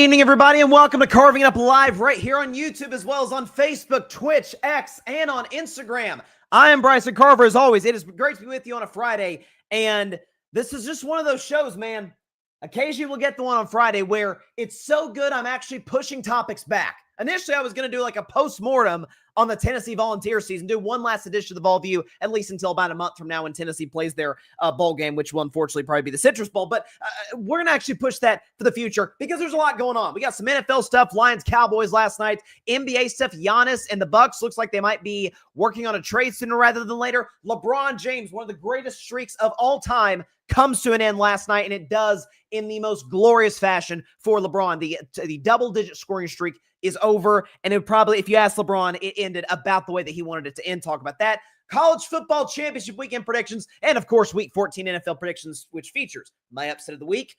evening, everybody, and welcome to Carving It Up Live right here on YouTube, as well as on Facebook, Twitch, X, and on Instagram. I am Bryson Carver, as always. It is great to be with you on a Friday, and this is just one of those shows, man. Occasionally we'll get the one on Friday where it's so good I'm actually pushing topics back. Initially, I was going to do like a post-mortem on the Tennessee Volunteer season, do one last edition of the Vol View, at least until about a month from now when Tennessee plays their bowl game, which will unfortunately probably be the Citrus Bowl. But we're going to actually push that for the future because there's a lot going on. We got some NFL stuff, Lions, Cowboys last night, NBA stuff, Giannis and the Bucks. Looks like they might be working on a trade sooner rather than later. LeBron James, one of the greatest streaks of all time, comes to an end last night, and it does in the most glorious fashion for LeBron. The double-digit scoring streak is over, and it probably, if you ask LeBron, it ended about the way that he wanted it to end. Talk about that. College football championship weekend predictions, and of course, week 14 NFL predictions, which features my upset of the week.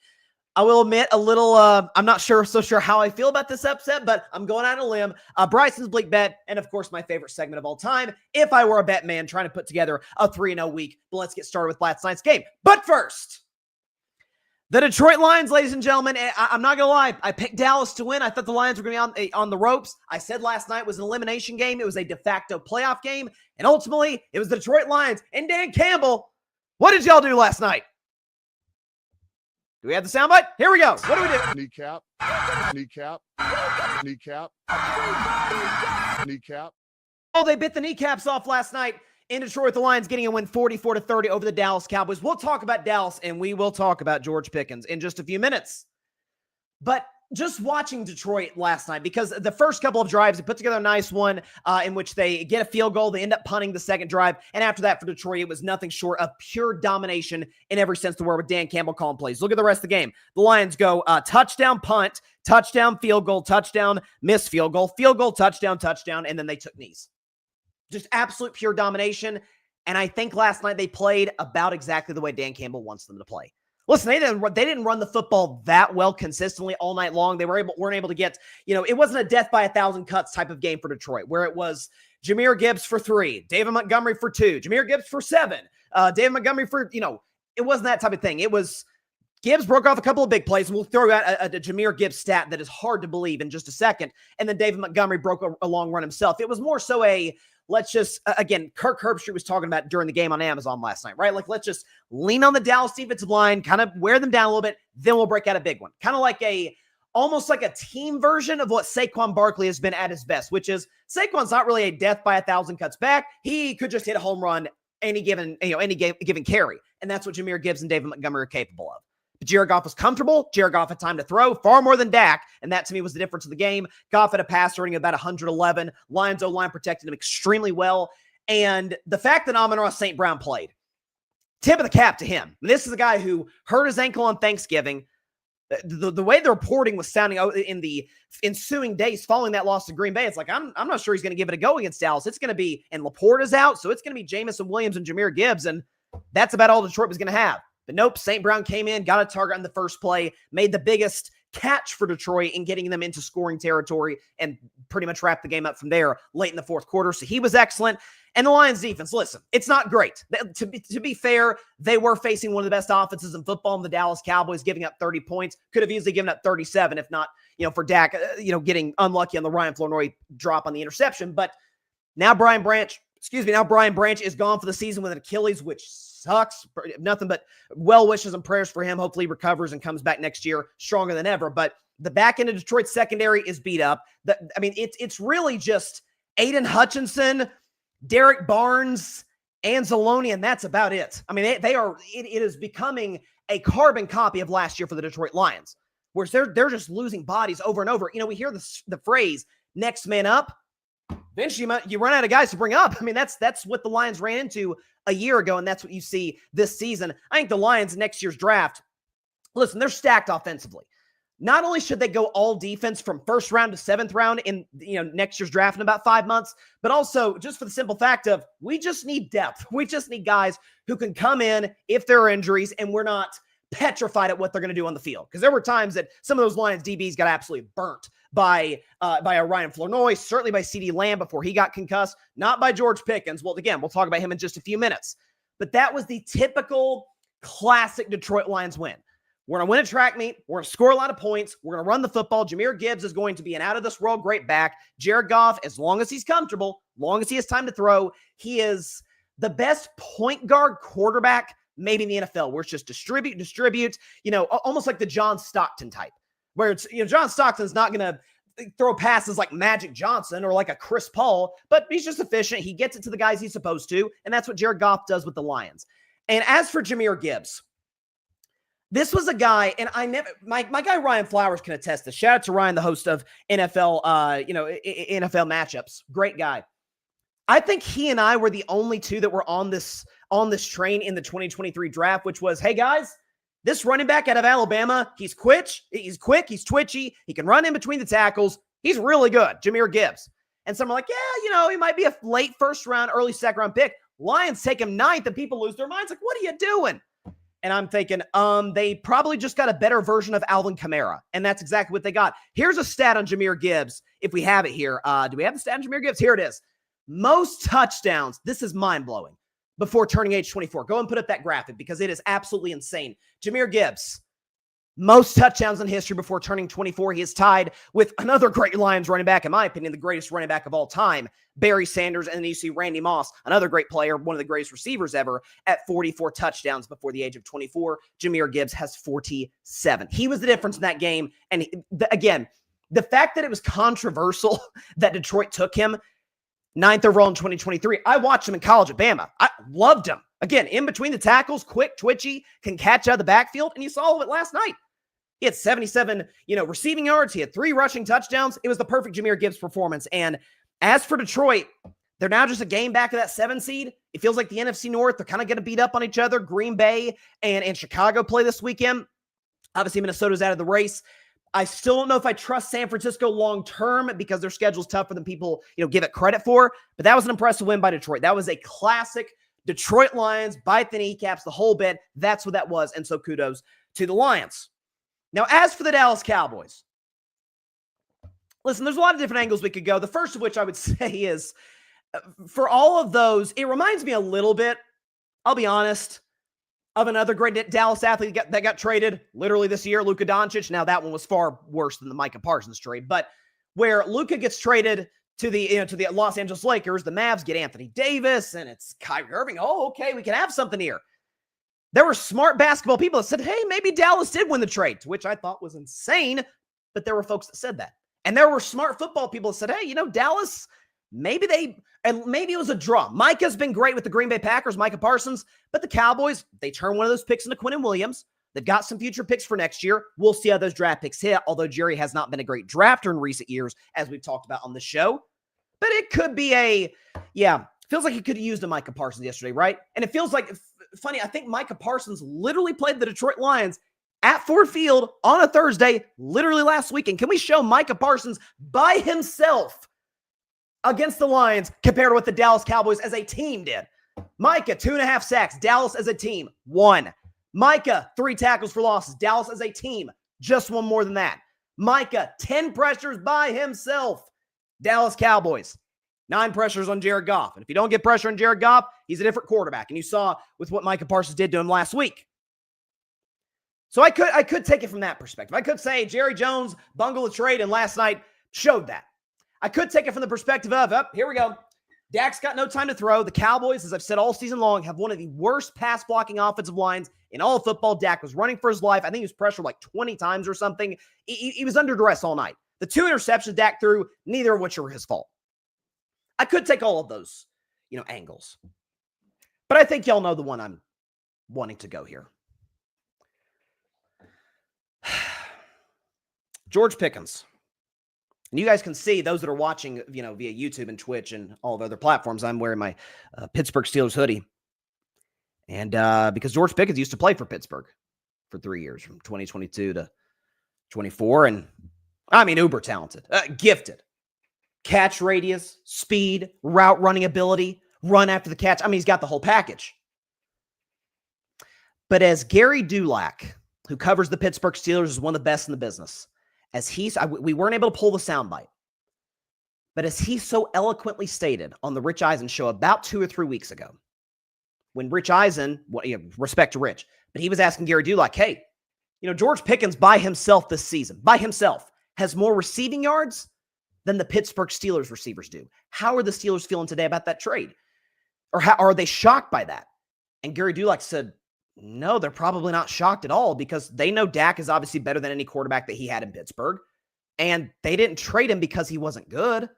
I will admit a little, I'm not so sure how I feel about this upset, but I'm going out on a limb. Bryson's Bleak Bet, and of course, my favorite segment of all time, if I were a bet man trying to put together a 3-0 week. But let's get started with last night's game. But first, the Detroit Lions, ladies and gentlemen, I'm not going to lie. I picked Dallas to win. I thought the Lions were going to be on the ropes. I said last night was an elimination game. It was a de facto playoff game. And ultimately, it was the Detroit Lions and Dan Campbell. What did y'all do last night? Do we have the soundbite? Here we go. What do we do? Kneecap. Oh, they bit the kneecaps off last night in Detroit. The Lions getting a win 44-30 over the Dallas Cowboys. We'll talk about Dallas, and we will talk about George Pickens in just a few minutes. But just watching Detroit last night, because the first couple of drives, they put together a nice one in which they get a field goal. They end up punting the second drive. And after that, for Detroit, it was nothing short of pure domination in every sense of the word with Dan Campbell calling plays. Look at the rest of the game. The Lions go touchdown, punt, touchdown, field goal, touchdown, missed field goal, touchdown, and then they took knees. Just absolute pure domination. And I think last night they played about exactly the way Dan Campbell wants them to play. Listen, they didn't run the football that well consistently all night long. They weren't able to get, it wasn't a death by 1,000 cuts type of game for Detroit, where it was Jahmyr Gibbs for 3, David Montgomery for 2, Jahmyr Gibbs for 7, David Montgomery for, it wasn't that type of thing. It was Gibbs broke off a couple of big plays, and we'll throw out a Jahmyr Gibbs stat that is hard to believe in just a second. And then David Montgomery broke a long run himself. It was more so let's just, again, Kirk Herbstreit was talking about during the game on Amazon last night, right? Like, let's just lean on the Dallas defensive line, kind of wear them down a little bit, then we'll break out a big one. Kind of like almost like a team version of what Saquon Barkley has been at his best, which is Saquon's not really a death by 1,000 cuts back. He could just hit a home run any given carry. And that's what Jahmyr Gibbs and David Montgomery are capable of. But Jared Goff was comfortable. Jared Goff had time to throw far more than Dak, and that to me was the difference of the game. Goff had a passer rating of about 111. Lions O-line protected him extremely well. And the fact that Amon-Ra St. Brown played, tip of the cap to him. And this is a guy who hurt his ankle on Thanksgiving. The way the reporting was sounding in the ensuing days following that loss to Green Bay, it's like, I'm not sure he's going to give it a go against Dallas. It's going to be, and Laporta's out, so it's going to be Jamison Williams and Jahmyr Gibbs, and that's about all Detroit was going to have. But nope, St. Brown came in, got a target on the first play, made the biggest catch for Detroit in getting them into scoring territory, and pretty much wrapped the game up from there late in the fourth quarter. So he was excellent. And the Lions defense, listen, it's not great. To be fair, they were facing one of the best offenses in football in the Dallas Cowboys, giving up 30 points. Could have easily given up 37 if not, for Dak, getting unlucky on the Ryan Flournoy drop on the interception. But now Brian Branch is gone for the season with an Achilles, which sucks. Nothing but well wishes and prayers for him. Hopefully he recovers and comes back next year stronger than ever. But the back end of Detroit's secondary is beat up. It's really just Aiden Hutchinson, Derek Barnes, and Zaloni, and that's about it. It is becoming a carbon copy of last year for the Detroit Lions, where they're just losing bodies over and over. We hear the phrase next man up. Eventually, you run out of guys to bring up. That's what the Lions ran into a year ago, and that's what you see this season. I think the Lions next year's draft, listen, they're stacked offensively. Not only should they go all defense from first round to seventh round in next year's draft in about 5 months, but also just for the simple fact of we just need depth. We just need guys who can come in if there are injuries, and we're not petrified at what they're going to do on the field. Because there were times that some of those Lions DBs got absolutely burnt by a Ryan Flournoy, certainly by CeeDee Lamb before he got concussed, not by George Pickens. Well, again, we'll talk about him in just a few minutes. But that was the typical classic Detroit Lions win. We're going to win a track meet. We're going to score a lot of points. We're going to run the football. Jahmyr Gibbs is going to be an out-of-this-world great back. Jared Goff, as long as he's comfortable, as long as he has time to throw, he is the best point guard quarterback maybe in the NFL, where it's just distribute, almost like the John Stockton type, where it's, John Stockton's not going to throw passes like Magic Johnson or like a Chris Paul, but he's just efficient. He gets it to the guys he's supposed to, and that's what Jared Goff does with the Lions. And as for Jahmyr Gibbs, this was a guy, and my guy Ryan Flowers can attest to. Shout out to Ryan, the host of NFL, NFL matchups. Great guy. I think he and I were the only two that were on this train in the 2023 draft, which was, hey guys, this running back out of Alabama, he's quick, he's twitchy, he can run in between the tackles. He's really good, Jahmyr Gibbs. And some are like, yeah, he might be a late first round, early second round pick. Lions take him 9th, and people lose their minds. Like, what are you doing? And I'm thinking, they probably just got a better version of Alvin Kamara. And that's exactly what they got. Here's a stat on Jahmyr Gibbs, if we have it here. Do we have the stat on Jahmyr Gibbs? Here it is. Most touchdowns. This is mind-blowing. Before turning age 24. Go and put up that graphic because it is absolutely insane. Jahmyr Gibbs, most touchdowns in history before turning 24. He is tied with another great Lions running back, in my opinion, the greatest running back of all time, Barry Sanders. And then you see Randy Moss, another great player, one of the greatest receivers ever, at 44 touchdowns before the age of 24. Jahmyr Gibbs has 47. He was the difference in that game. And again, the fact that it was controversial that Detroit took him 9th overall in 2023. I watched him in college at Bama. I loved him. Again, in between the tackles, quick, twitchy, can catch out of the backfield, and you saw all of it last night. He had 77, receiving yards. He had 3 rushing touchdowns. It was the perfect Jahmyr Gibbs performance. And as for Detroit, they're now just a game back of that 7 seed. It feels like the NFC North, they're kind of going to beat up on each other. Green Bay and Chicago play this weekend. Obviously, Minnesota's out of the race. I still don't know if I trust San Francisco long-term because their schedule's tougher than people, give it credit for. But that was an impressive win by Detroit. That was a classic Detroit Lions, bite the kneecaps, the whole bit. That's what that was. And so kudos to the Lions. Now, as for the Dallas Cowboys, listen, there's a lot of different angles we could go. The first of which I would say is, for all of those, it reminds me a little bit, I'll be honest, of another great Dallas athlete that got traded literally this year, Luka Doncic. Now, that one was far worse than the Micah Parsons trade, but where Luka gets traded to the Los Angeles Lakers, the Mavs get Anthony Davis, and it's Kyrie Irving. Oh, okay, we can have something here. There were smart basketball people that said, hey, maybe Dallas did win the trade, to which I thought was insane, but there were folks that said that. And there were smart football people that said, hey, Dallas, maybe it was a draw. Micah's been great with the Green Bay Packers, Micah Parsons, but the Cowboys, they turned one of those picks into Quinnen Williams. They've got some future picks for next year. We'll see how those draft picks hit, although Jerry has not been a great drafter in recent years, as we've talked about on the show. But it could be feels like he could have used a Micah Parsons yesterday, right? And it feels like, funny, I think Micah Parsons literally played the Detroit Lions at Ford Field on a Thursday, literally last weekend. Can we show Micah Parsons by himself against the Lions compared to what the Dallas Cowboys as a team did? Micah, 2.5 sacks. Dallas as a team, 1. Micah, 3 tackles for losses. Dallas as a team, just 1 more than that. Micah, 10 pressures by himself. Dallas Cowboys, 9 pressures on Jared Goff. And if you don't get pressure on Jared Goff, he's a different quarterback. And you saw with what Micah Parsons did to him last week. So I could take it from that perspective. I could say Jerry Jones bungled a trade, and last night showed that. I could take it from the perspective of, here we go. Dak's got no time to throw. The Cowboys, as I've said all season long, have one of the worst pass-blocking offensive lines in all of football. Dak was running for his life. I think he was pressured like 20 times or something. He was under duress all night. The 2 interceptions Dak threw, neither of which were his fault. I could take all of those, angles. But I think y'all know the one I'm wanting to go here. George Pickens. And you guys can see, those that are watching, via YouTube and Twitch and all of other platforms, I'm wearing my Pittsburgh Steelers hoodie. And because George Pickens used to play for Pittsburgh for 3 years, from 2022 to 24. And uber talented, gifted. Catch radius, speed, route running ability, run after the catch. He's got the whole package. But as Gary Dulac, who covers the Pittsburgh Steelers, is one of the best in the business, we weren't able to pull the soundbite, but as he so eloquently stated on the Rich Eisen show about 2 or 3 weeks ago, when Rich Eisen, respect to Rich, but he was asking Gary Dulac, hey, George Pickens by himself this season, has more receiving yards than the Pittsburgh Steelers receivers do. How are the Steelers feeling today about that trade? Or how are they shocked by that? And Gary Dulac said, no, they're probably not shocked at all because they know Dak is obviously better than any quarterback that he had in Pittsburgh. And they didn't trade him because he wasn't good.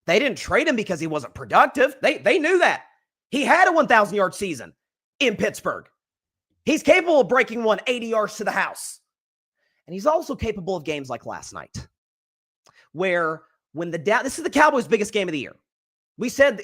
They didn't trade him because he wasn't productive. They knew that. He had a 1,000-yard season in Pittsburgh. He's capable of breaking 180 yards to the house. And he's also capable of games like last night, where this is the Cowboys' biggest game of the year. We said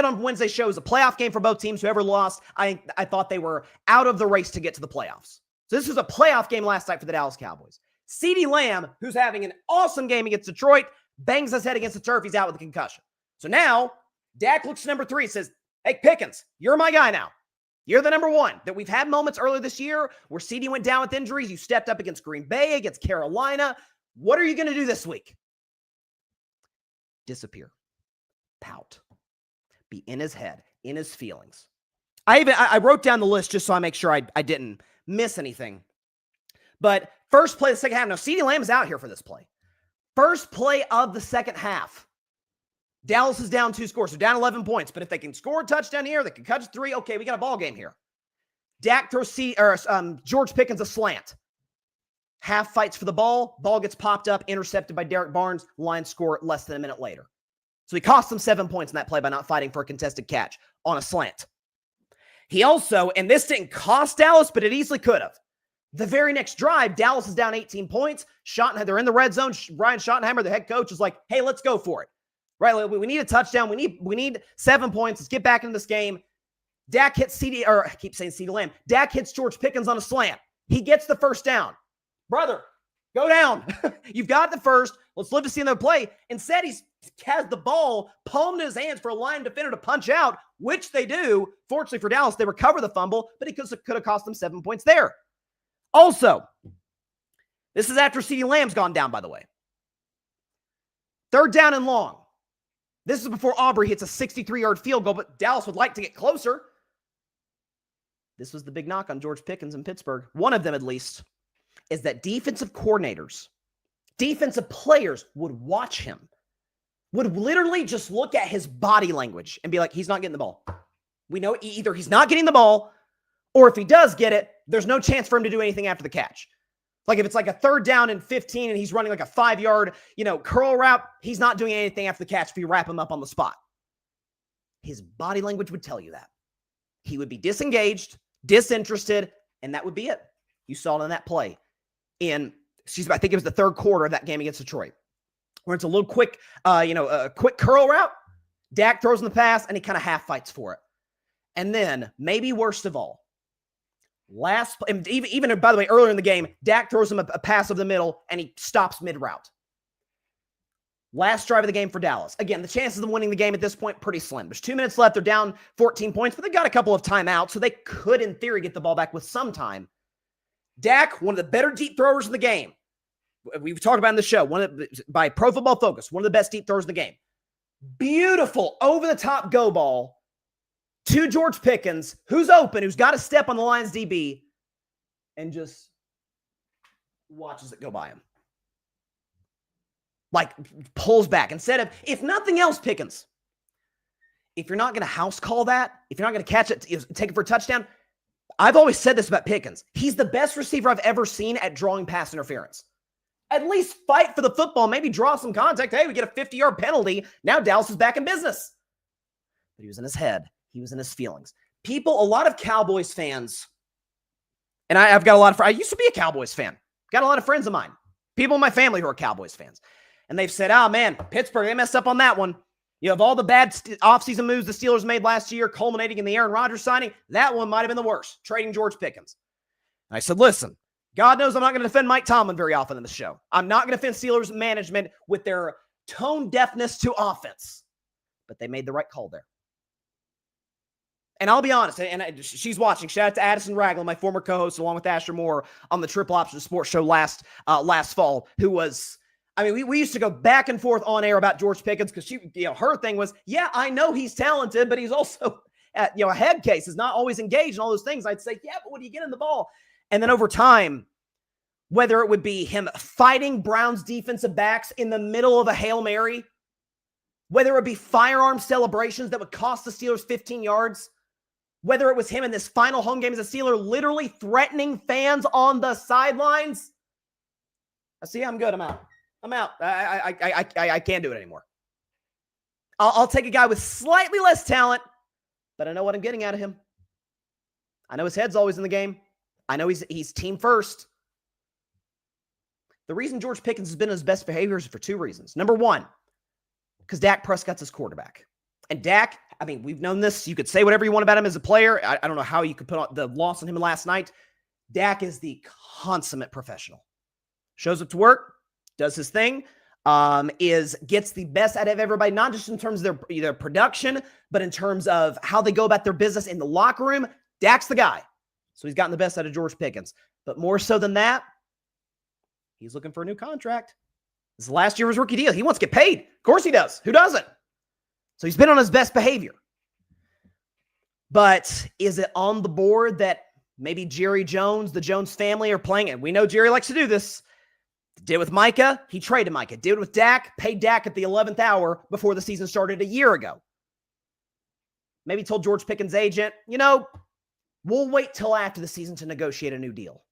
on Wednesday's show it was a playoff game for both teams. Whoever lost, I thought they were out of the race to get to the playoffs. So this was a playoff game last night for the Dallas Cowboys. CeeDee Lamb, who's having an awesome game against Detroit, bangs his head against the turf. He's out with a concussion. So now Dak looks to number 3 and says, hey, Pickens, you're my guy now. You're the number 1. That we've had moments earlier this year where CeeDee went down with injuries. You stepped up against Green Bay, against Carolina. What are you going to do this week? Disappear. Pout. Be in his head, in his feelings. I wrote down the list just so I make sure I didn't miss anything. But first play of the second half. Now, CeeDee Lamb is out here for this play. First play of the second half. Dallas is down 2 scores, so down 11 points. But if they can score a touchdown here, they can catch 3. Okay, we got a ball game here. Dak throws George Pickens a slant. Half fights for the ball. Ball gets popped up, intercepted by Derek Barnes. Lions score less than a minute later. So he cost them 7 points in that play by not fighting for a contested catch on a slant. He also, and this didn't cost Dallas, but it easily could have. The very next drive, Dallas is down 18 points. They're in the red zone. Ryan Schottenheimer, the head coach, is like, hey, let's go for it. Right? We need a touchdown. We need 7 points. Let's get back into this game. Dak hits CeeDee Lamb. Dak hits George Pickens on a slant. He gets the first down. Brother, go down. You've got the first. Let's live to see another play. Instead, he has the ball palmed in his hands for a Lion defender to punch out, which they do. Fortunately for Dallas, they recover the fumble, but it could have cost them 7 points there. Also, this is after CeeDee Lamb's gone down, by the way. 3rd down and long. This is before Aubrey hits a 63-yard field goal, but Dallas would like to get closer. This was the big knock on George Pickens in Pittsburgh. One of them, at least, is that defensive coordinators, defensive players would watch him, would literally just look at his body language and be like, he's not getting the ball. We know either he's not getting the ball, or if he does get it, there's no chance for him to do anything after the catch. Like if it's like a 3rd down and 15 and he's running like a 5-yard, curl route, he's not doing anything after the catch if you wrap him up on the spot. His body language would tell you that. He would be disengaged, disinterested, and that would be it. You saw it in that play I think it was the 3rd quarter of that game against Detroit, where it's a little quick, a quick curl route. Dak throws in the pass and he kind of half fights for it. And then maybe worst of all, even by the way, earlier in the game, Dak throws him a pass of the middle and he stops mid-route. Last drive of the game for Dallas. Again, the chances of winning the game at this point, pretty slim. There's 2 minutes left. They're down 14 points, but they got a couple of timeouts, so they could, in theory, get the ball back with some time. Dak, one of the better deep throwers in the game. We've talked about in the show, by Pro Football Focus, one of the best deep throwers in the game. Beautiful over-the-top go ball to George Pickens, who's open, who's got a step on the Lions DB, and just watches it go by him. Like, pulls back. Instead of, if nothing else, Pickens, if you're not going to house call that, if you're not going to catch it, take it for a touchdown, I've always said this about Pickens. He's the best receiver I've ever seen at drawing pass interference. At least fight for the football, maybe draw some contact. Hey, we get a 50-yard penalty. Now Dallas is back in business. But he was in his head. He was in his feelings. A lot of Cowboys fans, and I've got a lot of friends. I used to be a Cowboys fan. Got a lot of friends of mine. People in my family who are Cowboys fans. And they've said, oh, man, Pittsburgh, they messed up on that one. You have all the bad offseason moves the Steelers made last year, culminating in the Aaron Rodgers signing. That one might have been the worst, trading George Pickens. And I said, listen, God knows I'm not going to defend Mike Tomlin very often in the show. I'm not going to defend Steelers management with their tone deafness to offense. But they made the right call there. And I'll be honest, and she's watching. Shout out to Addison Ragland, my former co-host, along with Asher Moore on the Triple Option Sports Show last fall, who was... we used to go back and forth on air about George Pickens because her thing was, yeah, I know he's talented, but he's also, a head case, is not always engaged in all those things. I'd say, yeah, but when you get in the ball? And then over time, whether it would be him fighting Browns defensive backs in the middle of a Hail Mary, whether it would be firearm celebrations that would cost the Steelers 15 yards, whether it was him in this final home game as a Steeler literally threatening fans on the sidelines. See, I'm good. I'm out. I can't do it anymore. I'll take a guy with slightly less talent, but I know what I'm getting out of him. I know his head's always in the game. I know he's team first. The reason George Pickens has been his best behavior is for two reasons. Number one, because Dak Prescott's his quarterback. And Dak, I mean, we've known this. You could say whatever you want about him as a player. I don't know how you could put the loss on him last night. Dak is the consummate professional. Shows up to work, does his thing, gets the best out of everybody, not just in terms of their production, but in terms of how they go about their business in the locker room. Dak's the guy. So he's gotten the best out of George Pickens. But more so than that, he's looking for a new contract. This is the last year of his rookie deal. He wants to get paid. Of course he does. Who doesn't? So he's been on his best behavior. But is it on the board that maybe Jerry Jones, the Jones family are playing it? We know Jerry likes to do this. Did with Micah, he traded Micah. Did with Dak, paid Dak at the 11th hour before the season started a year ago. Maybe told George Pickens' agent, we'll wait till after the season to negotiate a new deal.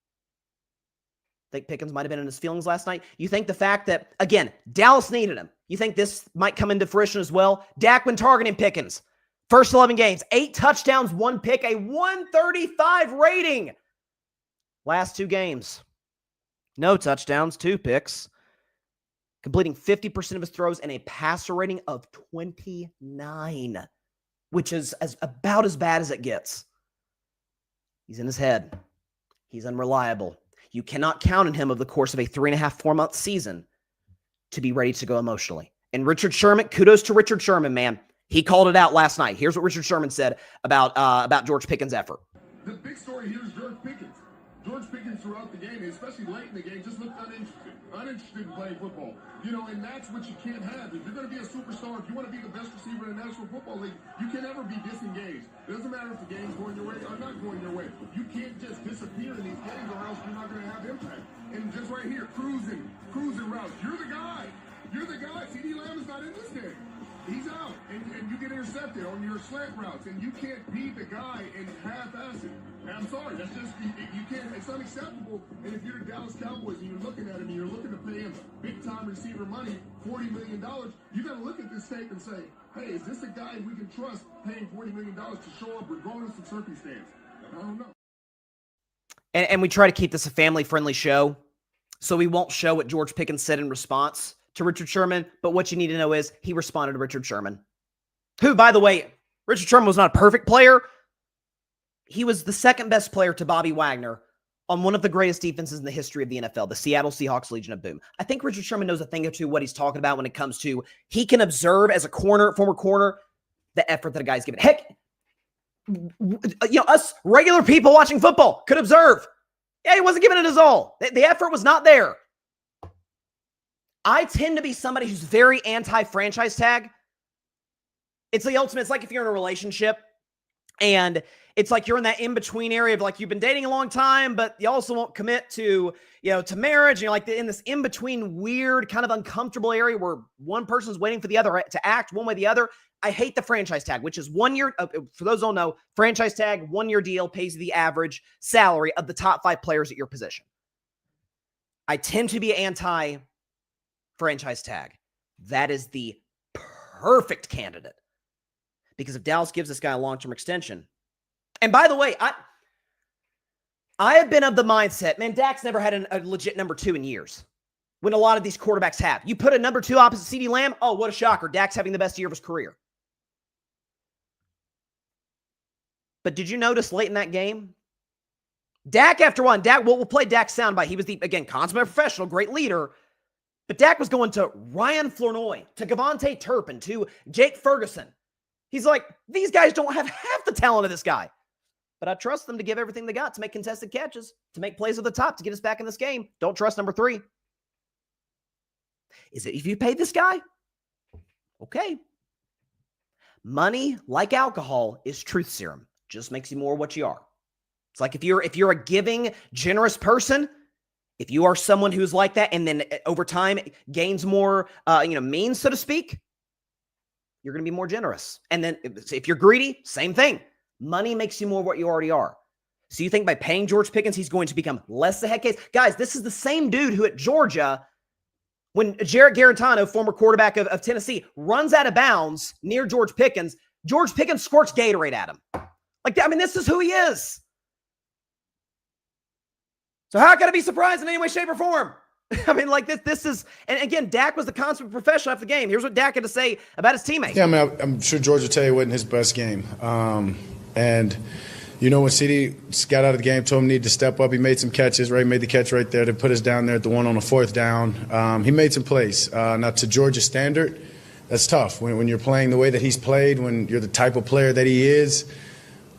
Think Pickens might have been in his feelings last night. You think the fact that, again, Dallas needed him. You think this might come into fruition as well? Dak when targeting Pickens. First 11 games, 8 touchdowns, 1 pick, a 135 rating. Last 2 games, no touchdowns, 2 picks. Completing 50% of his throws and a passer rating of 29, which is about as bad as it gets. He's in his head. He's unreliable. You cannot count on him over the course of a 3.5-4 month season to be ready to go emotionally. And Richard Sherman, kudos to Richard Sherman, man. He called it out last night. Here's what Richard Sherman said about George Pickens' effort. The big story here is George Pickens. George Pickens throughout the game, especially late in the game, just looked uninterested in playing football. And that's what you can't have. If you're going to be a superstar, if you want to be the best receiver in the National Football League, you can never be disengaged. It doesn't matter if the game's going your way or not going your way. You can't just disappear in these games or else you're not going to have impact. And just right here, cruising routes. You're the guy. CD Lamb is not in this game. He's out, and you get intercepted on your slant routes, and you can't be the guy and half-ass it. And I'm sorry, that's just, you can't, it's unacceptable. And if you're the Dallas Cowboys and you're looking at him and you're looking to pay him big-time receiver money, $40 million, you got to look at this tape and say, hey, is this a guy we can trust paying $40 million to show up regardless of circumstance? I don't know. And we try to keep this a family-friendly show, so we won't show what George Pickens said in response to Richard Sherman, but what you need to know is he responded to Richard Sherman, who, by the way, Richard Sherman was not a perfect player. He was the second best player to Bobby Wagner on one of the greatest defenses in the history of the NFL, the Seattle Seahawks Legion of Boom. I think Richard Sherman knows a thing or two what he's talking about when it comes to he can observe as a former corner, the effort that a guy's given. Heck, us regular people watching football could observe. Yeah, he wasn't giving it his all. The effort was not there. I tend to be somebody who's very anti-franchise tag. It's the ultimate. It's like if you're in a relationship and it's like you're in that in-between area of like you've been dating a long time, but you also won't commit to marriage. And you're like in this in-between weird, kind of uncomfortable area where one person's waiting for the other to act one way or the other. I hate the franchise tag, which is 1 year. For those who don't know, franchise tag, 1 year deal, pays you the average salary of the top 5 players at your position. I tend to be anti-franchise tag. That is the perfect candidate. Because if Dallas gives this guy a long-term extension, and by the way, I have been of the mindset, man, Dak's never had a legit number 2 in years. When a lot of these quarterbacks have. You put a number 2 opposite CD Lamb, oh, what a shocker. Dak's having the best year of his career. But did you notice late in that game? Dak, after one, we'll play Dak's soundbite. He was again, consummate professional, great leader. But Dak was going to Ryan Flournoy, to Gavontae Turpin, to Jake Ferguson. He's like, these guys don't have half the talent of this guy. But I trust them to give everything they got to make contested catches, to make plays at the top, to get us back in this game. Don't trust number 3. Is it if you pay this guy? Okay. Money, like alcohol, is truth serum. Just makes you more what you are. It's like if you're a giving, generous person, If you are someone who's like that and then over time gains more, means, so to speak, you're going to be more generous. And then if you're greedy, same thing. Money makes you more what you already are. So you think by paying George Pickens, he's going to become less the head case? Guys, this is the same dude who at Georgia, when Jarrett Garantano, former quarterback of Tennessee, runs out of bounds near George Pickens squirts Gatorade at him. Like, I mean, this is who he is. So how can I be surprised in any way, shape, or form? I mean, like this is, and again, Dak was the consummate professional after the game. Here's what Dak had to say about his teammates. Yeah, I mean, I'm sure George will tell you it wasn't his best game. And, when CD got out of the game, told him he needed to step up, he made some catches, right? Made the catch right there to put us down there at the one on the fourth down. He made some plays. Now, to Georgia's standard, that's tough. When you're playing the way that he's played, when you're the type of player that he is,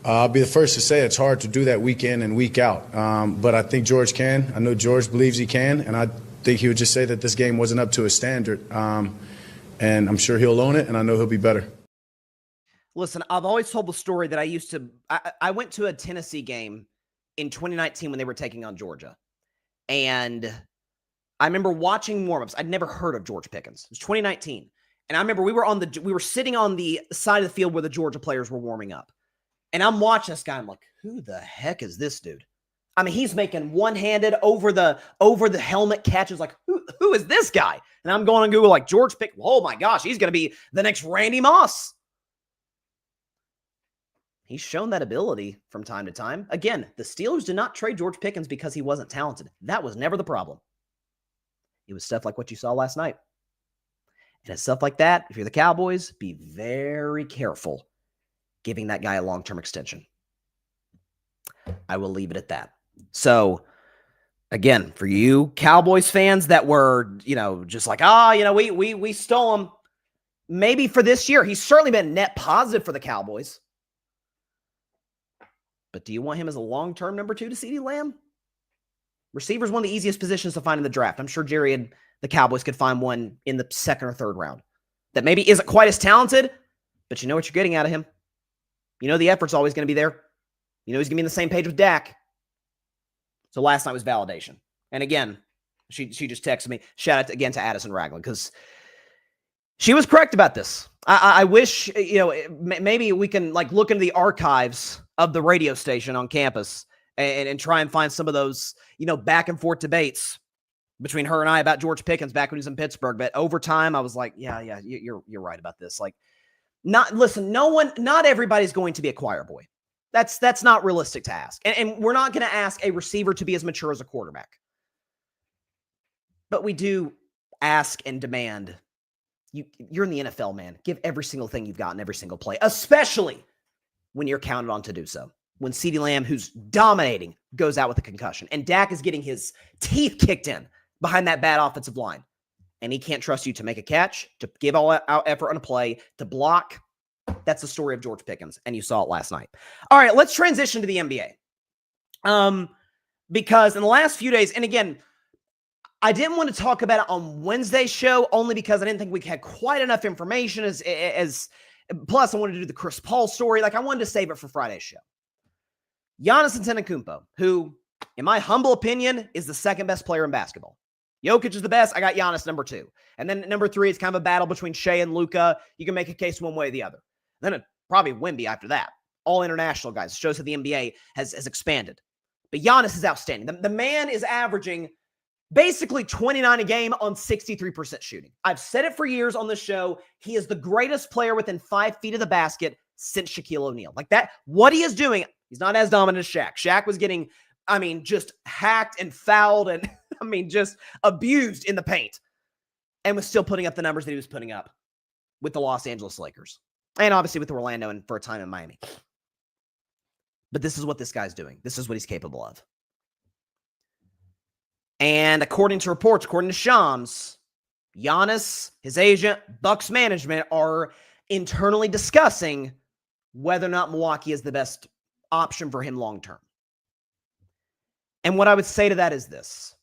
I'll be the first to say it's hard to do that week in and week out. But I think George can. I know George believes he can, and I think he would just say that this game wasn't up to his standard. And I'm sure he'll own it, and I know he'll be better. Listen, I've always told the story that I went to a Tennessee game in 2019 when they were taking on Georgia. And I remember watching warmups. I'd never heard of George Pickens. It was 2019. And I remember we were sitting on the side of the field where the Georgia players were warming up. And I'm watching this guy. I'm like, who the heck is this dude? I mean, he's making one-handed over the helmet catches. Like, who is this guy? And I'm going on Google like George Pickens. Oh my gosh, he's going to be the next Randy Moss. He's shown that ability from time to time. Again, the Steelers did not trade George Pickens because he wasn't talented. That was never the problem. It was stuff like what you saw last night. And it's stuff like that, if you're the Cowboys, be very careful giving that guy a long-term extension. I will leave it at that. So, again, for you Cowboys fans that were, just like, we stole him. Maybe for this year, he's certainly been net positive for the Cowboys. But do you want him as a long-term number 2 to CeeDee Lamb? Receiver's one of the easiest positions to find in the draft. I'm sure Jerry and the Cowboys could find one in the second or third round that maybe isn't quite as talented, but you know what you're getting out of him. You know the effort's always going to be there. You know he's going to be on the same page with Dak. So last night was validation. And again, she just texted me. Shout out again to Addison Ragland because she was correct about this. I wish, maybe we can look into the archives of the radio station on campus and try and find some of those, back and forth debates between her and I about George Pickens back when he was in Pittsburgh. But over time, I was like, yeah, you're right about this. Not everybody's going to be a choir boy. That's not realistic to ask. And we're not going to ask a receiver to be as mature as a quarterback. But we do ask and demand, you're in the NFL, man. Give every single thing you've got in every single play, especially when you're counted on to do so. When CeeDee Lamb, who's dominating, goes out with a concussion. And Dak is getting his teeth kicked in behind that bad offensive line. And he can't trust you to make a catch, to give all out effort on a play, to block. That's the story of George Pickens, and you saw it last night. All right, let's transition to the NBA. Because in the last few days, and again, I didn't want to talk about it on Wednesday's show only because I didn't think we had quite enough information as plus I wanted to do the Chris Paul story. I wanted to save it for Friday's show. Giannis Antetokounmpo, who, in my humble opinion, is the second best player in basketball. Jokic is the best. I got Giannis number 2. And then number 3 is kind of a battle between Shea and Luka. You can make a case one way or the other. Then probably Wemby after that. All international guys. Shows that the NBA has expanded. But Giannis is outstanding. The man is averaging basically 29 a game on 63% shooting. I've said it for years on this show. He is the greatest player within 5 feet of the basket since Shaquille O'Neal. What he is doing, he's not as dominant as Shaq. Shaq was getting, just hacked and fouled and, just abused in the paint and was still putting up the numbers that he was putting up with the Los Angeles Lakers and obviously with Orlando and for a time in Miami. But this is what this guy's doing. This is what he's capable of. And according to reports, according to Shams, Giannis, his agent, Bucks management are internally discussing whether or not Milwaukee is the best option for him long-term. And what I would say to that is this.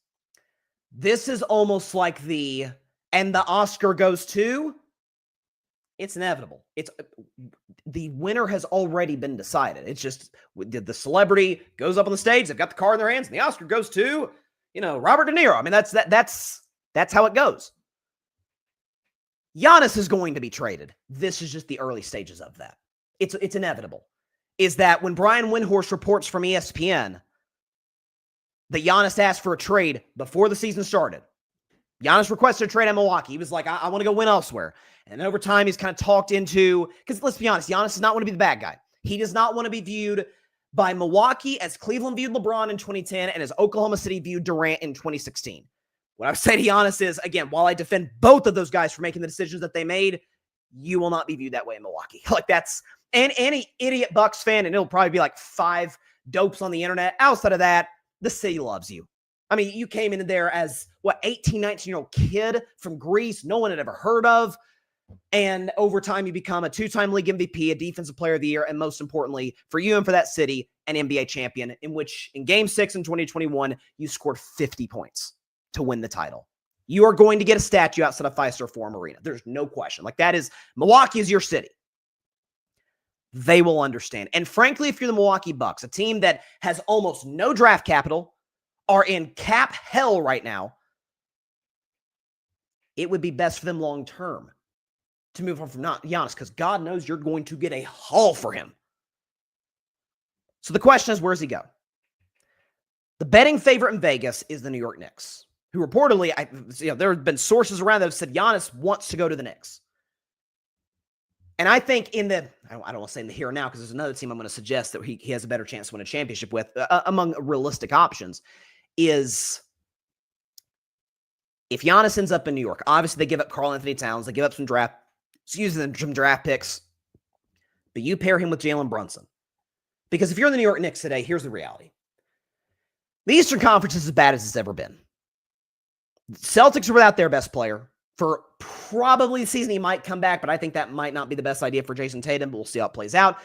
This is almost like and the Oscar goes to, it's inevitable. The winner has already been decided. It's just the celebrity goes up on the stage, they've got the card in their hands, and the Oscar goes to Robert De Niro. I mean, that's how it goes. Giannis is going to be traded. This is just the early stages of that. It's inevitable. Is that when Brian Windhorst reports from ESPN that Giannis asked for a trade before the season started. Giannis requested a trade at Milwaukee. He was like, I want to go win elsewhere. And over time, he's kind of talked into, because let's be honest, Giannis does not want to be the bad guy. He does not want to be viewed by Milwaukee as Cleveland viewed LeBron in 2010 and as Oklahoma City viewed Durant in 2016. What I would say to Giannis is, again, while I defend both of those guys for making the decisions that they made, you will not be viewed that way in Milwaukee. Like that's, and any idiot Bucks fan, and it'll probably be like 5 dopes on the internet. Outside of that, the city loves you. I mean, you came in there as, 18, 19-year-old kid from Greece, no one had ever heard of. And over time, you become a 2-time league MVP, a defensive player of the year, and most importantly, for you and for that city, an NBA champion, in which in Game 6 in 2021, you scored 50 points to win the title. You are going to get a statue outside of Fiserv Forum Arena. There's no question. Like that is, Milwaukee is your city. They will understand. And frankly, if you're the Milwaukee Bucks, a team that has almost no draft capital, are in cap hell right now, it would be best for them long term to move on from not Giannis, because God knows you're going to get a haul for him. So the question is, where does he go? The betting favorite in Vegas is the New York Knicks, who reportedly, there have been sources around that have said Giannis wants to go to the Knicks. And I think I don't want to say in the here and now, because there's another team I'm going to suggest that he has a better chance to win a championship with, among realistic options, is if Giannis ends up in New York. Obviously, they give up Karl Anthony Towns, they give up some draft picks, but you pair him with Jalen Brunson. Because if you're in the New York Knicks today, here's the reality. The Eastern Conference is as bad as it's ever been. The Celtics are without their best player. For probably the season, he might come back, but I think that might not be the best idea for Jason Tatum, but we'll see how it plays out.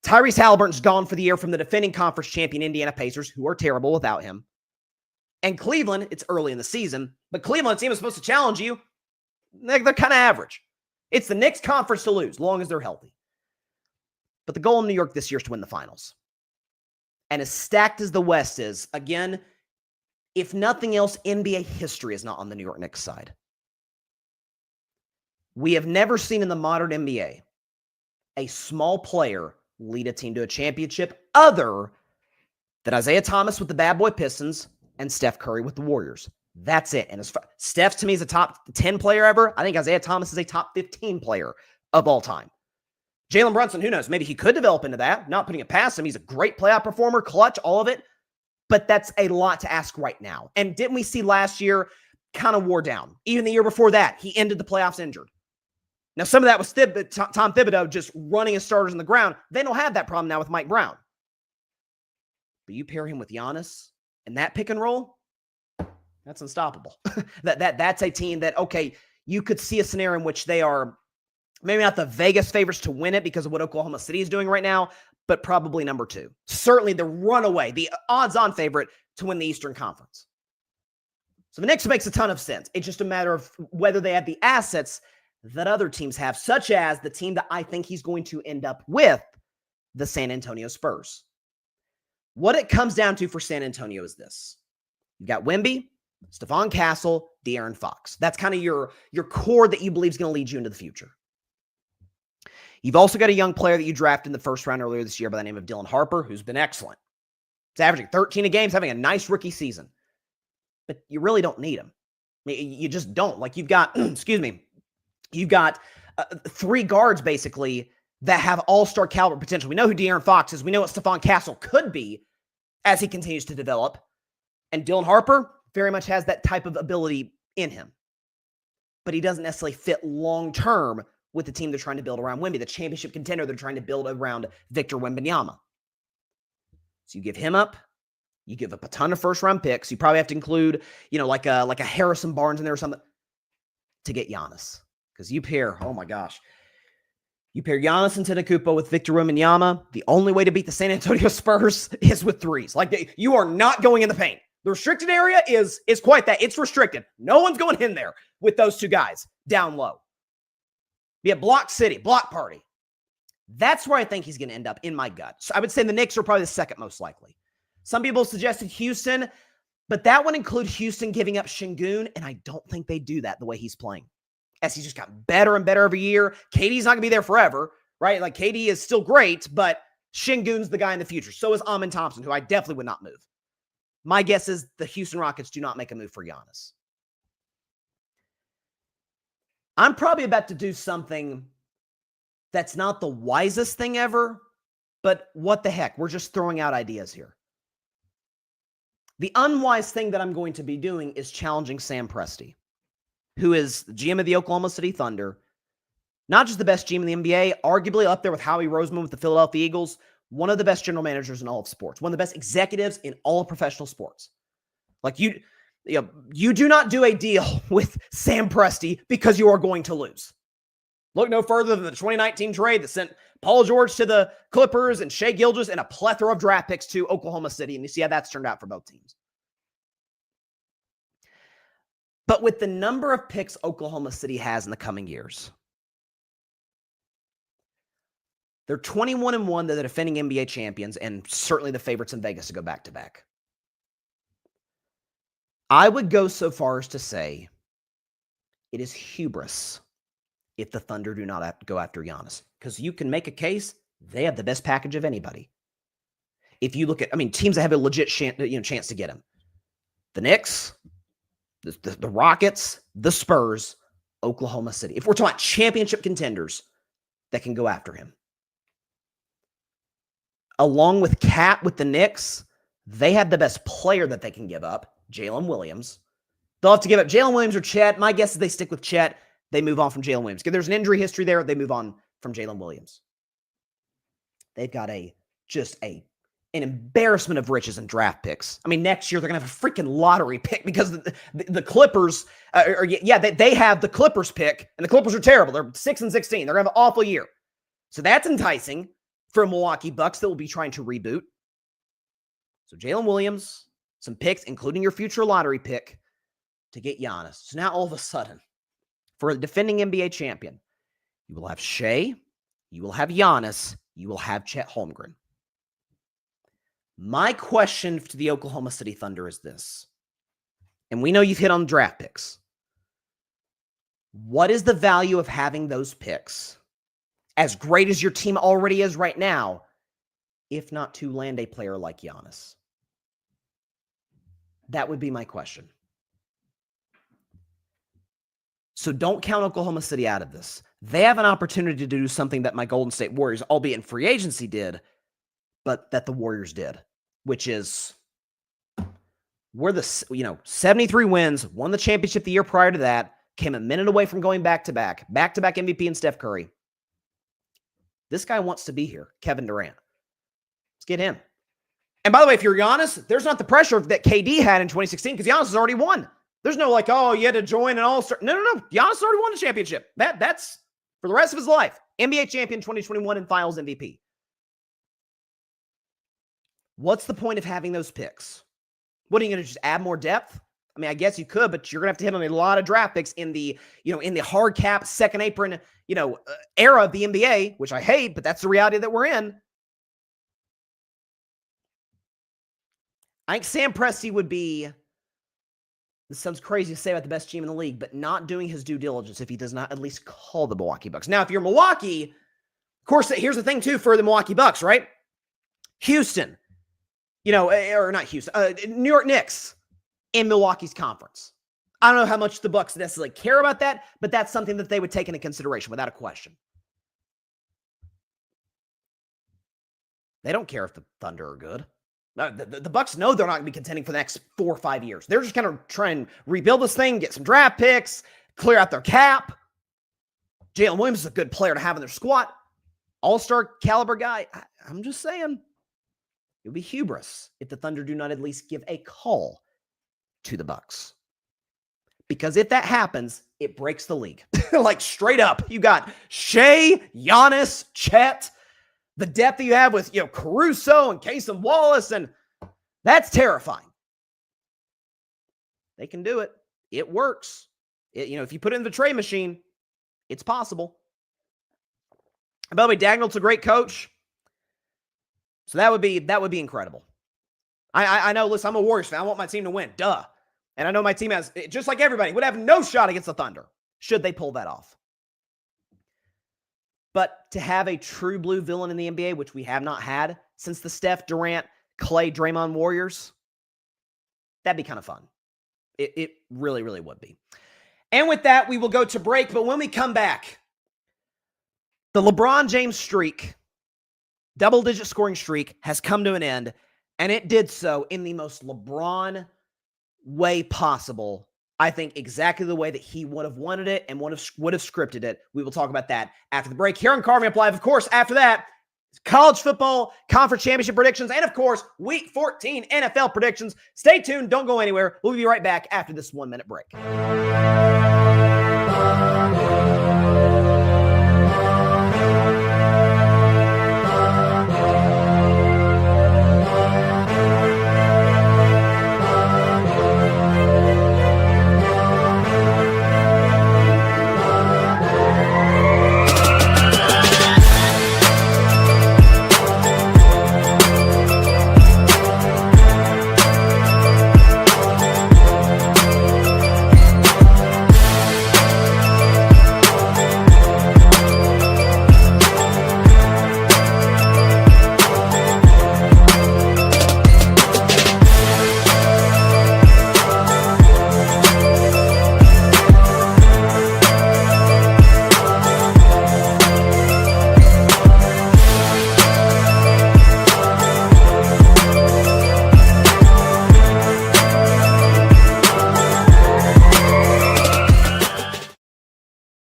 Tyrese Halliburton's gone for the year from the defending conference champion Indiana Pacers, who are terrible without him. And Cleveland, it's early in the season, but Cleveland, team is supposed to challenge you. They're kind of average. It's the Knicks conference to lose, as long as they're healthy. But the goal in New York this year is to win the finals. And as stacked as the West is, again, if nothing else, NBA history is not on the New York Knicks side. We have never seen in the modern NBA a small player lead a team to a championship other than Isaiah Thomas with the Bad Boy Pistons and Steph Curry with the Warriors. That's it. And Steph, to me, is a top 10 player ever. I think Isaiah Thomas is a top 15 player of all time. Jalen Brunson, who knows? Maybe he could develop into that. Not putting it past him. He's a great playoff performer, clutch, all of it. But that's a lot to ask right now. And didn't we see last year kind of wore down? Even the year before that, he ended the playoffs injured. Now, some of that was Tom Thibodeau just running his starters on the ground. They don't have that problem now with Mike Brown. But you pair him with Giannis and that pick and roll, that's unstoppable. That's a team that, okay, you could see a scenario in which they are maybe not the Vegas favorites to win it because of what Oklahoma City is doing right now, but probably number 2. Certainly the runaway, the odds-on favorite to win the Eastern Conference. So the Knicks makes a ton of sense. It's just a matter of whether they have the assets that other teams have, such as the team that I think he's going to end up with, the San Antonio Spurs. What it comes down to for San Antonio is this. You've got Wemby, Stephon Castle, De'Aaron Fox. That's kind of your core that you believe is going to lead you into the future. You've also got a young player that you drafted in the first round earlier this year by the name of Dylan Harper, who's been excellent. He's averaging 13 a game, having a nice rookie season. But you really don't need him. I mean, you just don't. Like you've got, you've got 3 guards basically that have all-star caliber potential. We know who De'Aaron Fox is. We know what Stephon Castle could be as he continues to develop. And Dylan Harper very much has that type of ability in him. But he doesn't necessarily fit long-term with the team they're trying to build around Wemby, the championship contender they're trying to build around Victor Wembanyama. So you give him up. You give up a ton of first-round picks. You probably have to include, like a Harrison Barnes in there or something to get Giannis. Because you pair, oh my gosh, you pair Giannis Antetokounmpo with Victor Wembanyama. The only way to beat the San Antonio Spurs is with threes. Like you are not going in the paint. The restricted area is quite that. It's restricted. No one's going in there with those 2 guys down low. Be a block city, block party. That's where I think he's going to end up in my gut. So I would say the Knicks are probably the second most likely. Some people suggested Houston. But that would include Houston giving up Şengün, and I don't think they do that the way he's playing. As he's just gotten better and better every year. KD's not going to be there forever, right? Like, KD is still great, but Şengün's the guy in the future. So is Amin Thompson, who I definitely would not move. My guess is the Houston Rockets do not make a move for Giannis. I'm probably about to do something that's not the wisest thing ever, but what the heck? We're just throwing out ideas here. The unwise thing that I'm going to be doing is challenging Sam Presti, who is the GM of the Oklahoma City Thunder. Not just the best GM in the NBA, arguably up there with Howie Roseman with the Philadelphia Eagles, one of the best general managers in all of sports, one of the best executives in all of professional sports. Like, you do not do a deal with Sam Presti because you are going to lose. Look no further than the 2019 trade that sent Paul George to the Clippers and Shai Gilgeous and a plethora of draft picks to Oklahoma City. And you see how that's turned out for both teams. But with the number of picks Oklahoma City has in the coming years, they're 21-1. They're the defending NBA champions and certainly the favorites in Vegas to go back-to-back. I would go so far as to say it is hubris if the Thunder do not have to go after Giannis, because you can make a case they have the best package of anybody. If you look at, teams that have a legit chance to get him. The Knicks, the Rockets, the Spurs, Oklahoma City. If we're talking about championship contenders that can go after him. Along with Cat with the Knicks, they have the best player that they can give up, Jalen Williams. They'll have to give up Jalen Williams or Chet. My guess is they stick with Chet. They move on from Jalen Williams. If there's an injury history there, they move on from Jalen Williams. They've got an embarrassment of riches in draft picks. Next year they're going to have a freaking lottery pick because the Clippers, they have the Clippers pick, and the Clippers are terrible. They're 6-16. They're going to have an awful year. So that's enticing for Milwaukee Bucks that will be trying to reboot. So Jalen Williams, some picks, including your future lottery pick, to get Giannis. So now all of a sudden, for a defending NBA champion, you will have Shai, you will have Giannis, you will have Chet Holmgren. My question to the Oklahoma City Thunder is this, and we know you've hit on draft picks. What is the value of having those picks, as great as your team already is right now, if not to land a player like Giannis? That would be my question. So don't count Oklahoma City out of this. They have an opportunity to do something that my Golden State Warriors, albeit in free agency, did, but that the Warriors did, which is we're the 73 wins, won the championship the year prior to that, came a minute away from going back-to-back MVP and Steph Curry. This guy wants to be here, Kevin Durant. Let's get him. And by the way, if you're Giannis, there's not the pressure that KD had in 2016 because Giannis has already won. There's no you had to join an all-star. No. Giannis already won a championship. That's for the rest of his life. NBA champion 2021 and finals MVP. What's the point of having those picks? What are you going to just add more depth? I guess you could, but you're going to have to hit on a lot of draft picks in the hard cap, second apron, era of the NBA, which I hate, but that's the reality that we're in. I think Sam Presti would be, this sounds crazy to say about the best team in the league, but not doing his due diligence if he does not at least call the Milwaukee Bucks. Now, if you're Milwaukee, of course, here's the thing too for the Milwaukee Bucks, right? Houston, or not Houston, New York Knicks in Milwaukee's conference. I don't know how much the Bucks necessarily care about that, but that's something that they would take into consideration without a question. They don't care if the Thunder are good. The Bucks know they're not going to be contending for the next 4 or 5 years. They're just going to try and rebuild this thing, get some draft picks, clear out their cap. Jalen Williams is a good player to have in their squad. All-star caliber guy. I'm just saying, it would be hubris if the Thunder do not at least give a call to the Bucks. Because if that happens, it breaks the league. Like straight up, you got Shai, Giannis, Chet, the depth that you have with, Caruso and Casey Wallace, and that's terrifying. They can do it. It works. If you put it in the trade machine, it's possible. And by the way, Dagnall's a great coach. So that would be incredible. I know, listen, I'm a Warriors fan. I want my team to win. Duh. And I know my team has, just like everybody, would have no shot against the Thunder, should they pull that off. But to have a true blue villain in the NBA, which we have not had since the Steph, Durant, Clay, Draymond Warriors, that'd be kind of fun. It really, really would be. And with that, we will go to break. But when we come back, the LeBron James streak, double-digit scoring streak, has come to an end. And it did so in the most LeBron way possible. I think exactly the way that he would have wanted it and would have scripted it. We will talk about that after the break here on Carving Up Live. Of course, after that, college football, conference championship predictions, and of course, week 14 NFL predictions. Stay tuned. Don't go anywhere. We'll be right back after this 1-minute break.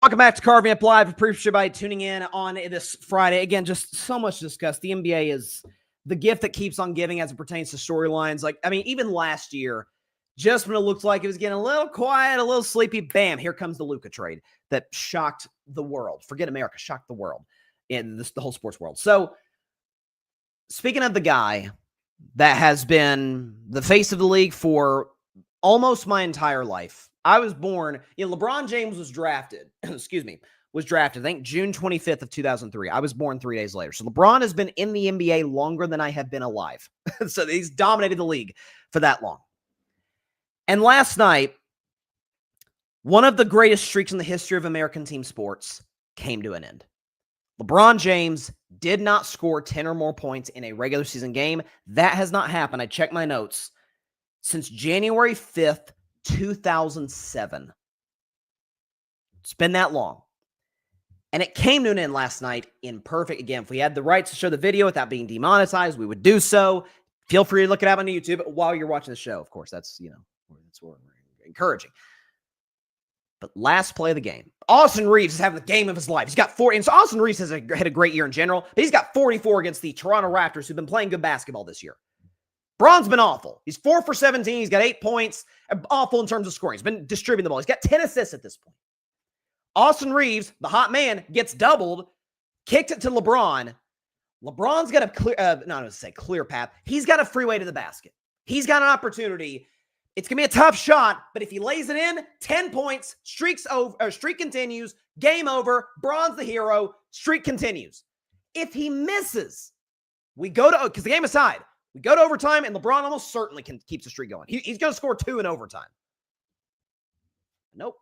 Welcome back to Carving Up Live. Appreciate everybody tuning in on this Friday. Again, just so much to discuss. The NBA is the gift that keeps on giving as it pertains to storylines. Like, I mean, even last year, just when it looked like it was getting a little quiet, a little sleepy, bam, here comes the Luka trade that shocked the world. Forget America, shocked the world and the whole sports world. So, speaking of the guy that has been the face of the league for almost my entire life, I was born, LeBron James was drafted, I think June 25th of 2003. I was born 3 days later. So LeBron has been in the NBA longer than I have been alive. So he's dominated the league for that long. And last night, one of the greatest streaks in the history of American team sports came to an end. LeBron James did not score 10 or more points in a regular season game. That has not happened. I checked my notes since January 5th, 2007. It's been that long. And it came to an end last night in perfect. Again, if we had the rights to show the video without being demonetized, we would do so. Feel free to look it up on YouTube while you're watching the show. Of course, that's what we're encouraging. But last play of the game, Austin Reeves is having the game of his life. He's got 40. And so Austin Reeves has had a great year in general, but he's got 44 against the Toronto Raptors, who've been playing good basketball this year. Bron's been awful. He's 4 for 17. He's got 8 points. Awful in terms of scoring. He's been distributing the ball. He's got 10 assists at this point. Austin Reeves, the hot man, gets doubled, kicked it to LeBron. LeBron's got a clear path. He's got a freeway to the basket. He's got an opportunity. It's going to be a tough shot, but if he lays it in, 10 points, streak continues, game over, Bron's the hero, streak continues. If he misses, we go to, because the game is tied. We go to overtime, and LeBron almost certainly keeps the streak going. He's going to score 2 in overtime. Nope.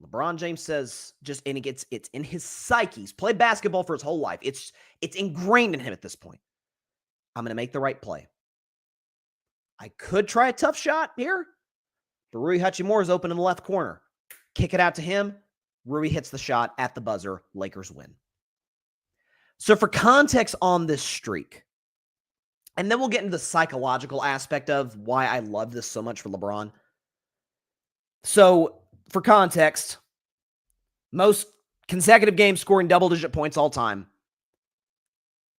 LeBron James says, it's in his psyche. He's played basketball for his whole life. It's ingrained in him at this point. I'm going to make the right play. I could try a tough shot here, but Rui Hachimura is open in the left corner. Kick it out to him. Rui hits the shot at the buzzer. Lakers win. So for context on this streak, and then we'll get into the psychological aspect of why I love this so much for LeBron. So, for context, most consecutive games scoring double-digit points all time.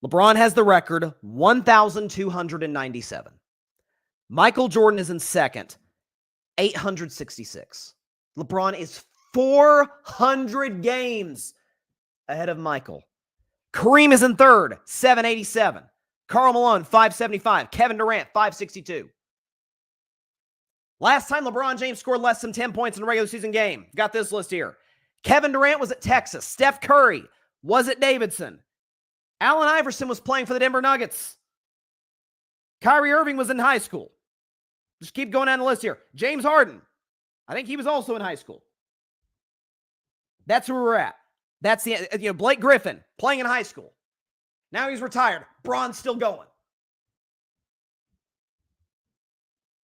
LeBron has the record 1,297. Michael Jordan is in second, 866. LeBron is 400 games ahead of Michael. Kareem is in third, 787. Karl Malone, 575. Kevin Durant, 562. Last time LeBron James scored less than 10 points in a regular season game. Got this list here. Kevin Durant was at Texas. Steph Curry was at Davidson. Allen Iverson was playing for the Denver Nuggets. Kyrie Irving was in high school. Just keep going down the list here. James Harden, I think he was also in high school. That's where we're at. That's the, Blake Griffin playing in high school. Now he's retired. Bron's still going.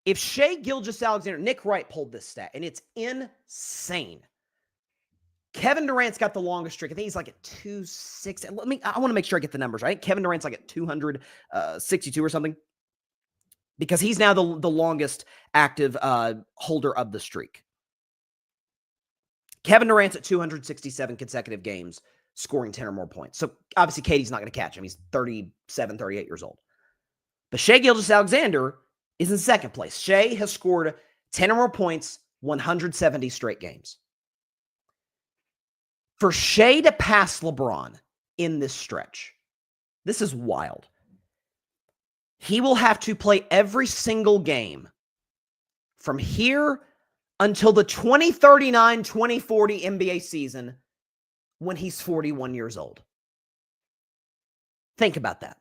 If Shai Gilgeous-Alexander, Nick Wright pulled this stat, and it's insane. Kevin Durant's got the longest streak. I think he's like at 260. I want to make sure I get the numbers right. Kevin Durant's like at 262 or something, because he's now the longest active holder of the streak. Kevin Durant's at 267 consecutive games, scoring 10 or more points. So obviously Katie's not going to catch him. He's 37, 38 years old. But Shai Gilgeous-Alexander is in second place. Shai has scored 10 or more points, 170 straight games. For Shai to pass LeBron in this stretch, this is wild. He will have to play every single game from here until the 2039-2040 NBA season when he's 41 years old. Think about that.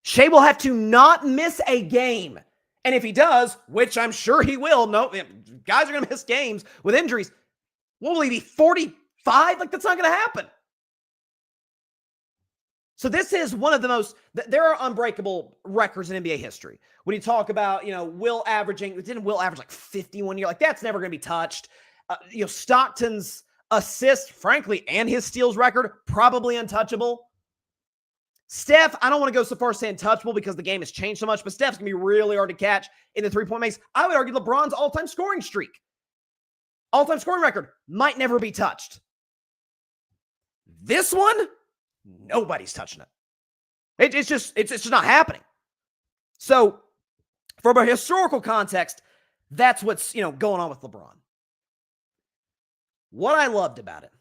Shai will have to not miss a game. And if he does, which I'm sure he will, guys are going to miss games with injuries. What will he be, 45? Like, that's not going to happen. So this is one of the most, there are unbreakable records in NBA history. When you talk about, didn't Will average like 51 years? Like, that's never going to be touched. Stockton's assist, frankly, and his steals record, probably untouchable. Steph, I don't want to go so far as saying untouchable because the game has changed so much, but Steph's going to be really hard to catch in the three-point makes. I would argue LeBron's all-time scoring streak, all-time scoring record, might never be touched. This one, nobody's touching it. It's just not happening. So, from a historical context, that's what's going on with LeBron. What I loved about it,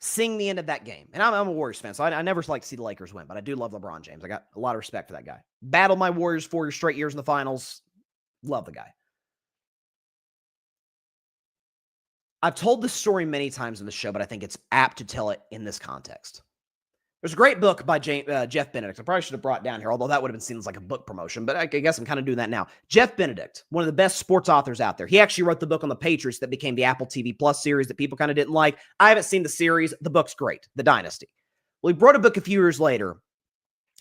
seeing the end of that game, and I'm a Warriors fan, so I never like to see the Lakers win, but I do love LeBron James. I got a lot of respect for that guy. Battled my Warriors 4 straight years in the finals. Love the guy. I've told this story many times in the show, but I think it's apt to tell it in this context. There's a great book by Jeff Benedict. I probably should have brought it down here, although that would have been seen as like a book promotion, but I guess I'm kind of doing that now. Jeff Benedict, one of the best sports authors out there. He actually wrote the book on the Patriots that became the Apple TV Plus series that people kind of didn't like. I haven't seen the series. The book's great, The Dynasty. Well, he wrote a book a few years later.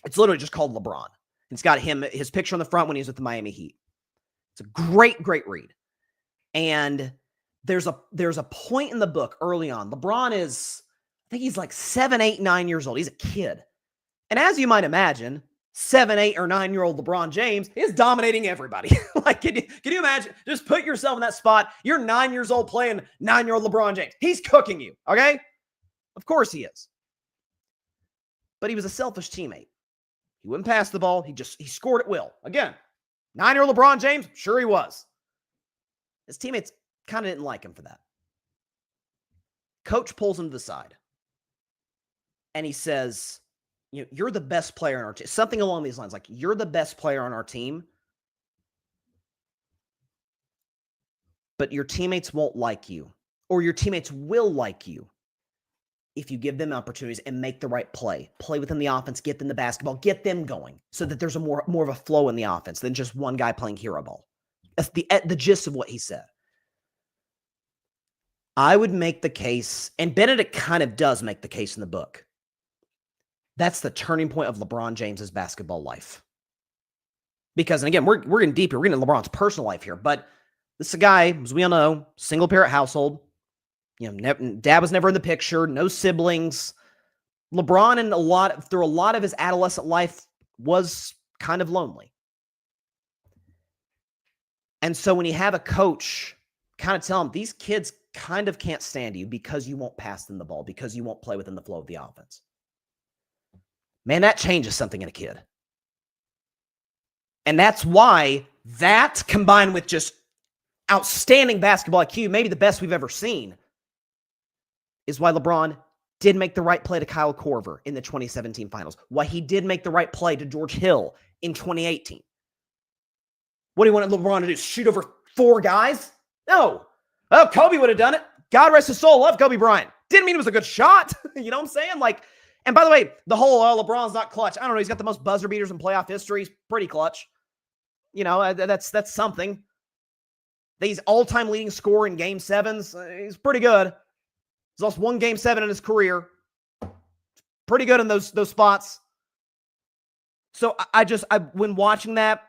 It's literally just called LeBron. It's got his picture on the front when he was with the Miami Heat. It's a great, great read. And there's a point in the book early on. LeBron is, I think he's like 7, 8, 9 years old. He's a kid. And as you might imagine, 7, 8, or 9-year-old LeBron James is dominating everybody. Like, can you imagine? Just put yourself in that spot. You're 9 years old playing 9-year-old LeBron James. He's cooking you, okay? Of course he is. But he was a selfish teammate. He wouldn't pass the ball. He scored at will. Again, 9-year-old LeBron James, sure he was. His teammates kind of didn't like him for that. Coach pulls him to the side. And he says, you're the best player on our team. Something along these lines, like, you're the best player on our team, but your teammates won't like you, or your teammates will like you if you give them opportunities and make the right play within the offense, get them the basketball, get them going so that there's a more of a flow in the offense than just one guy playing hero ball. That's the gist of what he said. I would make the case, and Benedict kind of does make the case in the book. That's the turning point of LeBron James's basketball life. Because, and again, we're getting deeper. We're getting LeBron's personal life here, but this is a guy, as we all know, single parent household. Dad was never in the picture, no siblings. LeBron, through a lot of his adolescent life, was kind of lonely. And so when you have a coach kind of tell him, these kids kind of can't stand you because you won't pass them the ball, because you won't play within the flow of the offense. Man, that changes something in a kid. And that's why that, combined with just outstanding basketball IQ, maybe the best we've ever seen, is why LeBron did make the right play to Kyle Korver in the 2017 finals. Why he did make the right play to George Hill in 2018. What do you want LeBron to do? Shoot over 4 guys? No. Oh, Kobe would have done it. God rest his soul. Love Kobe Bryant. Didn't mean it was a good shot. You know what I'm saying? Like, and by the way, the whole LeBron's not clutch. I don't know. He's got the most buzzer beaters in playoff history. He's pretty clutch. That's something. He's all-time leading scorer in Game 7s. He's pretty good. He's lost one Game 7 in his career. Pretty good in those spots. So when watching that,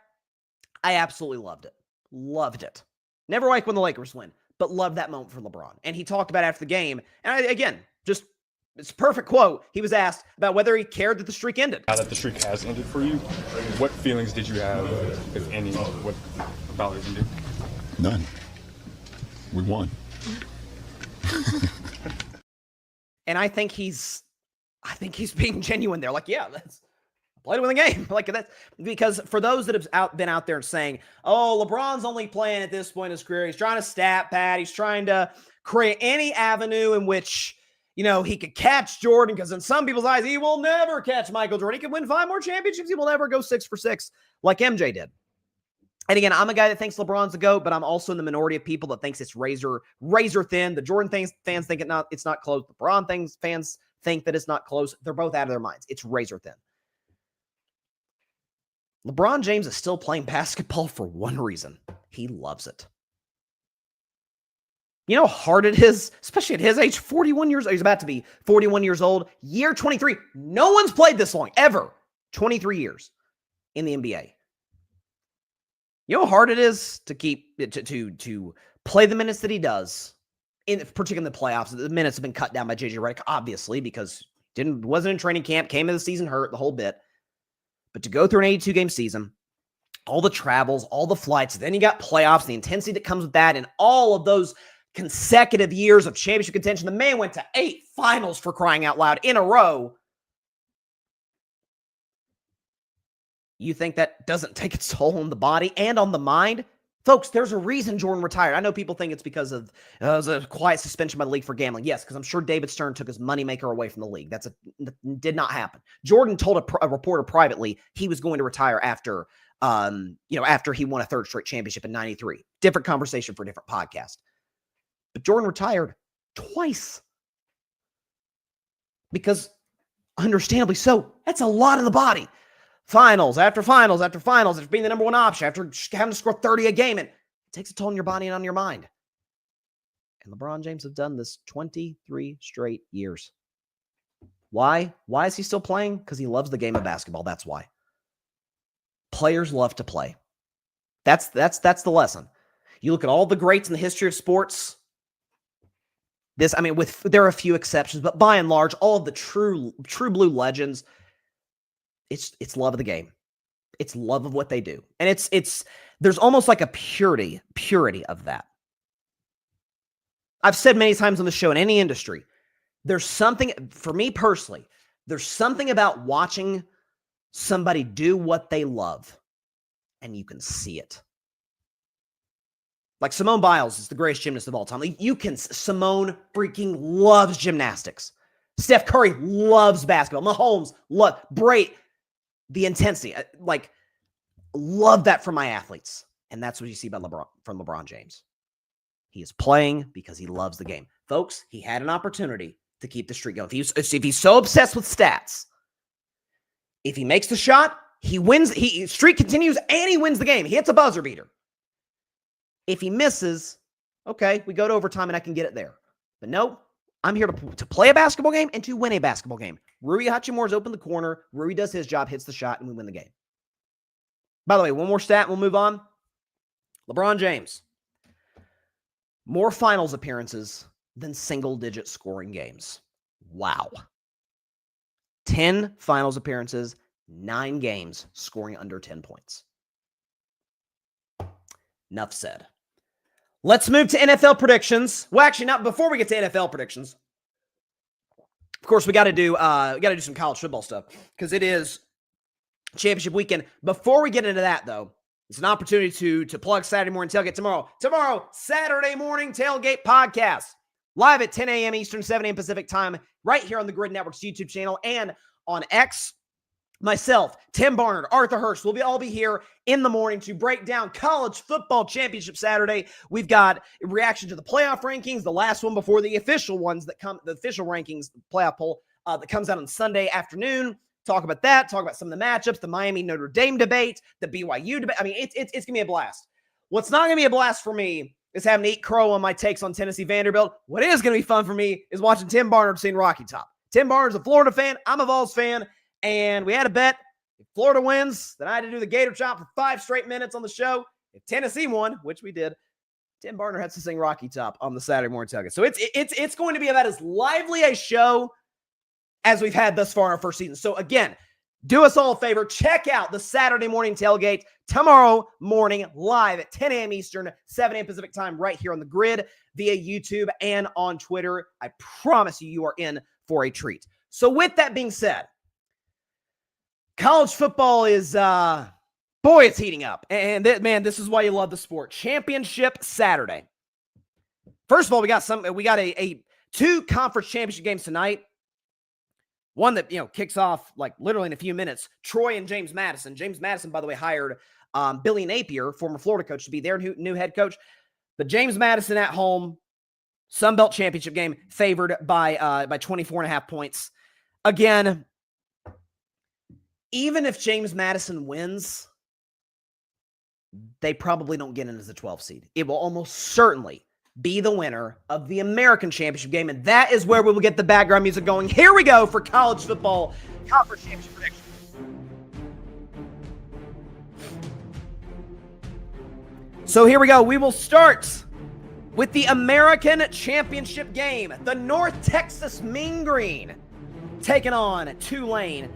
I absolutely loved it. Loved it. Never like when the Lakers win, but loved that moment for LeBron. And he talked about it after the game. And it's a perfect quote. He was asked about whether he cared that the streak ended. Now that the streak has ended for you, what feelings did you have, if any, what about it ended? None. We won. And I think he's being genuine there. Like, yeah, I played to win the game. Like, that's because for those that have been out there and saying, oh, LeBron's only playing at this point in his career. He's trying to stat pad. He's trying to create any avenue in which, he could catch Jordan, because in some people's eyes, he will never catch Michael Jordan. He could win 5 more championships. He will never go 6 for 6 like MJ did. And again, I'm a guy that thinks LeBron's the GOAT, but I'm also in the minority of people that thinks it's razor thin. The Jordan fans think it's not close. LeBron fans think that it's not close. They're both out of their minds. It's razor thin. LeBron James is still playing basketball for one reason. He loves it. You know how hard it is, especially at his age, 41 years old. He's about to be 41 years old. Year 23. No one's played this long, ever. 23 years in the NBA. You know how hard it is to keep to play the minutes that he does, particularly in the playoffs. The minutes have been cut down by JJ Redick, obviously, because wasn't in training camp, came into the season hurt, the whole bit. But to go through an 82-game season, all the travels, all the flights, then you got playoffs, the intensity that comes with that, and all of those consecutive years of championship contention. The man went to 8 finals, for crying out loud, in a row. You think that doesn't take its toll on the body and on the mind? Folks, there's a reason Jordan retired. I know people think it's because of it was a quiet suspension by the league for gambling. Yes, because I'm sure David Stern took his moneymaker away from the league. That did not happen. Jordan told a reporter privately he was going to retire after he won a 3rd straight championship in 93. Different conversation for a different podcast. But Jordan retired twice. Because, understandably so, that's a lot of the body. Finals after finals after finals, after being the number one option, after having to score 30 a game, and it takes a toll on your body and on your mind. And LeBron James has done this 23 straight years. Why? Why is he still playing? Because he loves the game of basketball. That's why. Players love to play. That's the lesson. You look at all the greats in the history of sports. There are a few exceptions, but by and large, all of the true blue legends, it's love of the game. It's love of what they do. And there's almost like a purity of that. I've said many times on the show, in any industry, there's something, for me personally, there's something about watching somebody do what they love, and you can see it. Like Simone Biles is the greatest gymnast of all time. Simone freaking loves gymnastics. Steph Curry loves basketball. Mahomes the intensity. Love that from my athletes. And that's what you see from LeBron James. He is playing because he loves the game. Folks, he had an opportunity to keep the streak going. If he's so obsessed with stats, if he makes the shot, he wins. Streak continues and he wins the game. He hits a buzzer beater. If he misses, okay, we go to overtime and I can get it there. But no, I'm here to play a basketball game and to win a basketball game. Rui Hachimura's open the corner. Rui does his job, hits the shot, and we win the game. By the way, one more stat and we'll move on. LeBron James. More finals appearances than single-digit scoring games. Wow. 10 finals appearances, 9 games scoring under 10 points. Enough said. Let's move to NFL predictions. Well, actually, not before we get to NFL predictions. Of course, we got to do some college football stuff because it is championship weekend. Before we get into that, though, it's an opportunity to plug Saturday morning tailgate tomorrow. Tomorrow, Saturday morning tailgate podcast, live at 10 a.m. Eastern, 7 a.m. Pacific time, right here on the Grid Network's YouTube channel and on X. Myself, Tim Barnard, Arthur Hurst, we'll all be here in the morning to break down college football championship Saturday. We've got a reaction to the playoff rankings, the last one before the official ones that come, the official rankings, playoff poll that comes out on Sunday afternoon. talk about that, talk about some of the matchups, the Miami-Notre Dame debate, the BYU debate. I mean, it's going to be a blast. What's not going to be a blast for me is having to eat crow on my takes on Tennessee Vanderbilt. What is going to be fun for me is watching Tim Barnard sing Rocky Top. Tim Barnard's a Florida fan. I'm a Vols fan. And we had a bet. If Florida wins, then I had to do the Gator Chop for 5 straight minutes on the show. If Tennessee won, which we did, Tim Barnard has to sing Rocky Top on the Saturday morning tailgate. So it's going to be about as lively a show as we've had thus far in our first season. So again, do us all a favor. Check out the Saturday morning tailgate tomorrow morning live at 10 a.m. Eastern, 7 a.m. Pacific time right here on the grid via YouTube and on Twitter. I promise you are in for a treat. So with that being said, college football is, boy, it's heating up. And man, this is why you love the sport. Championship Saturday. First of all, we got a 2 conference championship games tonight. One that, kicks off like literally in a few minutes. Troy and James Madison. James Madison, by the way, hired Billy Napier, former Florida coach, to be their new head coach. But James Madison at home, Sun Belt championship game, favored by 24.5 points. Again, even if James Madison wins, they probably don't get in as the 12th seed. It will almost certainly be the winner of the American Championship game, and that is where we will get the background music going. Here we go for college football conference championship predictions. So here we go. We will start with the American Championship game. The North Texas Mean Green taking on Tulane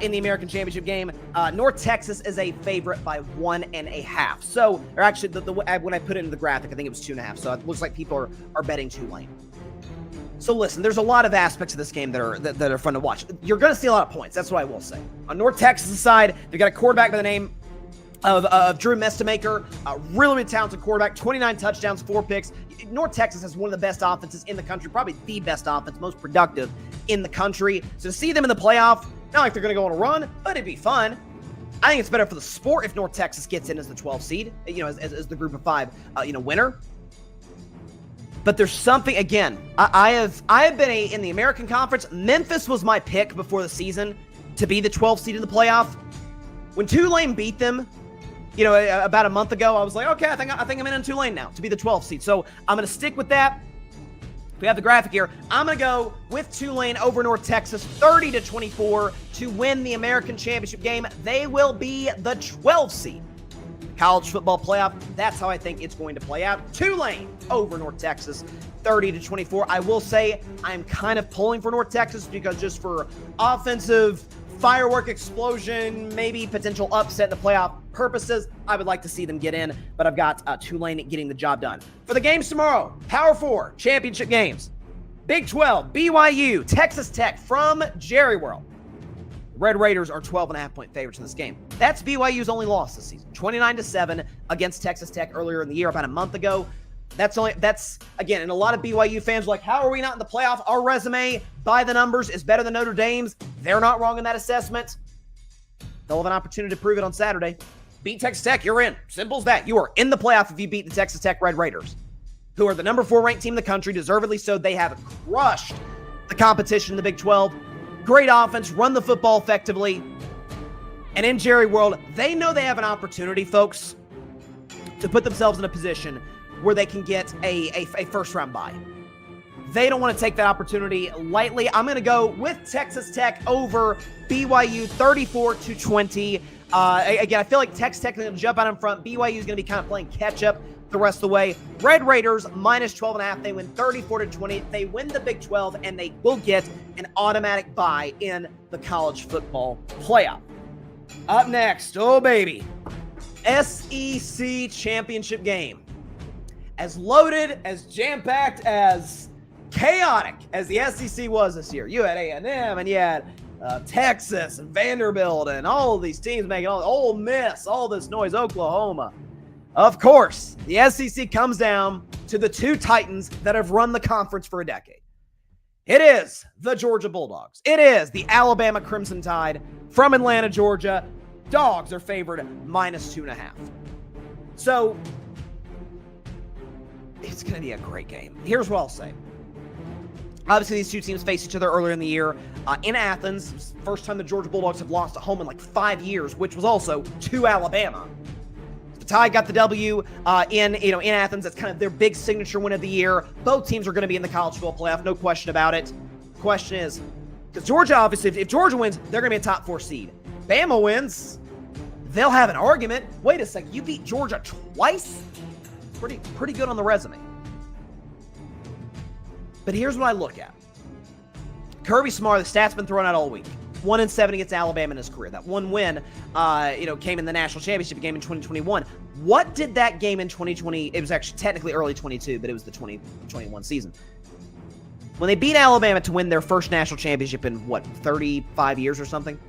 in the American Championship game. North Texas is a favorite by 1.5. So, or actually, when I put it into the graphic, I think it was 2.5. So it looks like people are betting Tulane. So listen, there's a lot of aspects of this game that are fun to watch. You're going to see a lot of points. That's what I will say. On North Texas' side, they've got a quarterback by the name of Drew Mestamaker, a really talented quarterback, 29 touchdowns, 4 picks. North Texas has one of the best offenses in the country, probably the best offense, most productive in the country. So to see them in the playoff, not like they're going to go on a run, but it'd be fun. I think it's better for the sport if North Texas gets in as the 12th seed, as the group of 5, winner. But there's something, again, I have been in the American Conference. Memphis was my pick before the season to be the 12th seed in the playoff. When Tulane beat them, about a month ago, I was like, okay, I think I'm in on Tulane now to be the 12th seed. So I'm going to stick with that. We have the graphic here. I'm going to go with Tulane over North Texas, 30-24 to win the American Championship game. They will be the 12th seed. College football playoff, that's how I think it's going to play out. Tulane over North Texas, 30-24. I will say I'm kind of pulling for North Texas because just for offensive firework explosion, maybe potential upset in the playoff purposes, I would like to see them get in, but I've got Tulane getting the job done. For the games tomorrow, Power 4 championship games. Big 12, BYU, Texas Tech from Jerry World. Red Raiders are 12.5-point favorites in this game. That's BYU's only loss this season, 29-7 against Texas Tech earlier in the year, about a month ago. That's again, and a lot of BYU fans are like, how are we not in the playoff? Our resume, by the numbers, is better than Notre Dame's. They're not wrong in that assessment. They'll have an opportunity to prove it on Saturday. Beat Texas Tech, you're in. Simple as that. You are in the playoff if you beat the Texas Tech Red Raiders, who are the number 4 ranked team in the country, deservedly so. They have crushed the competition in the Big 12. Great offense, run the football effectively. And in Jerry World, they know they have an opportunity, folks, to put themselves in a position where they can get a first-round bye. They don't want to take that opportunity lightly. I'm going to go with Texas Tech over BYU, 34-20. Again, I feel like Texas Tech is going to jump out in front. BYU is going to be kind of playing catch-up the rest of the way. Red Raiders, minus 12.5. They win 34-20. They win the Big 12, and they will get an automatic bye in the college football playoff. Up next, oh baby, SEC championship game. As loaded, as jam-packed, as chaotic as the SEC was this year. You had A&M, and you had Texas and Vanderbilt and all of these teams making Ole Miss, all this noise, Oklahoma. Of course, the SEC comes down to the 2 Titans that have run the conference for a decade. It is the Georgia Bulldogs. It is the Alabama Crimson Tide from Atlanta, Georgia. Dogs are favored minus 2.5. So it's going to be a great game. Here's what I'll say. Obviously, these two teams faced each other earlier in the year in Athens. It was the first time the Georgia Bulldogs have lost at home in like 5 years, which was also to Alabama. The Tide got the W in Athens. That's kind of their big signature win of the year. Both teams are going to be in the college football playoff, no question about it. The question is, because Georgia, obviously, if Georgia wins, they're going to be a top 4 seed. Bama wins, they'll have an argument. Wait a second, you beat Georgia twice? Pretty good on the resume. But here's what I look at. Kirby Smart, the stats been thrown out all week. 1-7 against Alabama in his career. That one win, came in the national championship game in 2021. What did that game in 2020? It was actually technically early 22, but it was the 2021 season. When they beat Alabama to win their first national championship in 35 years or something.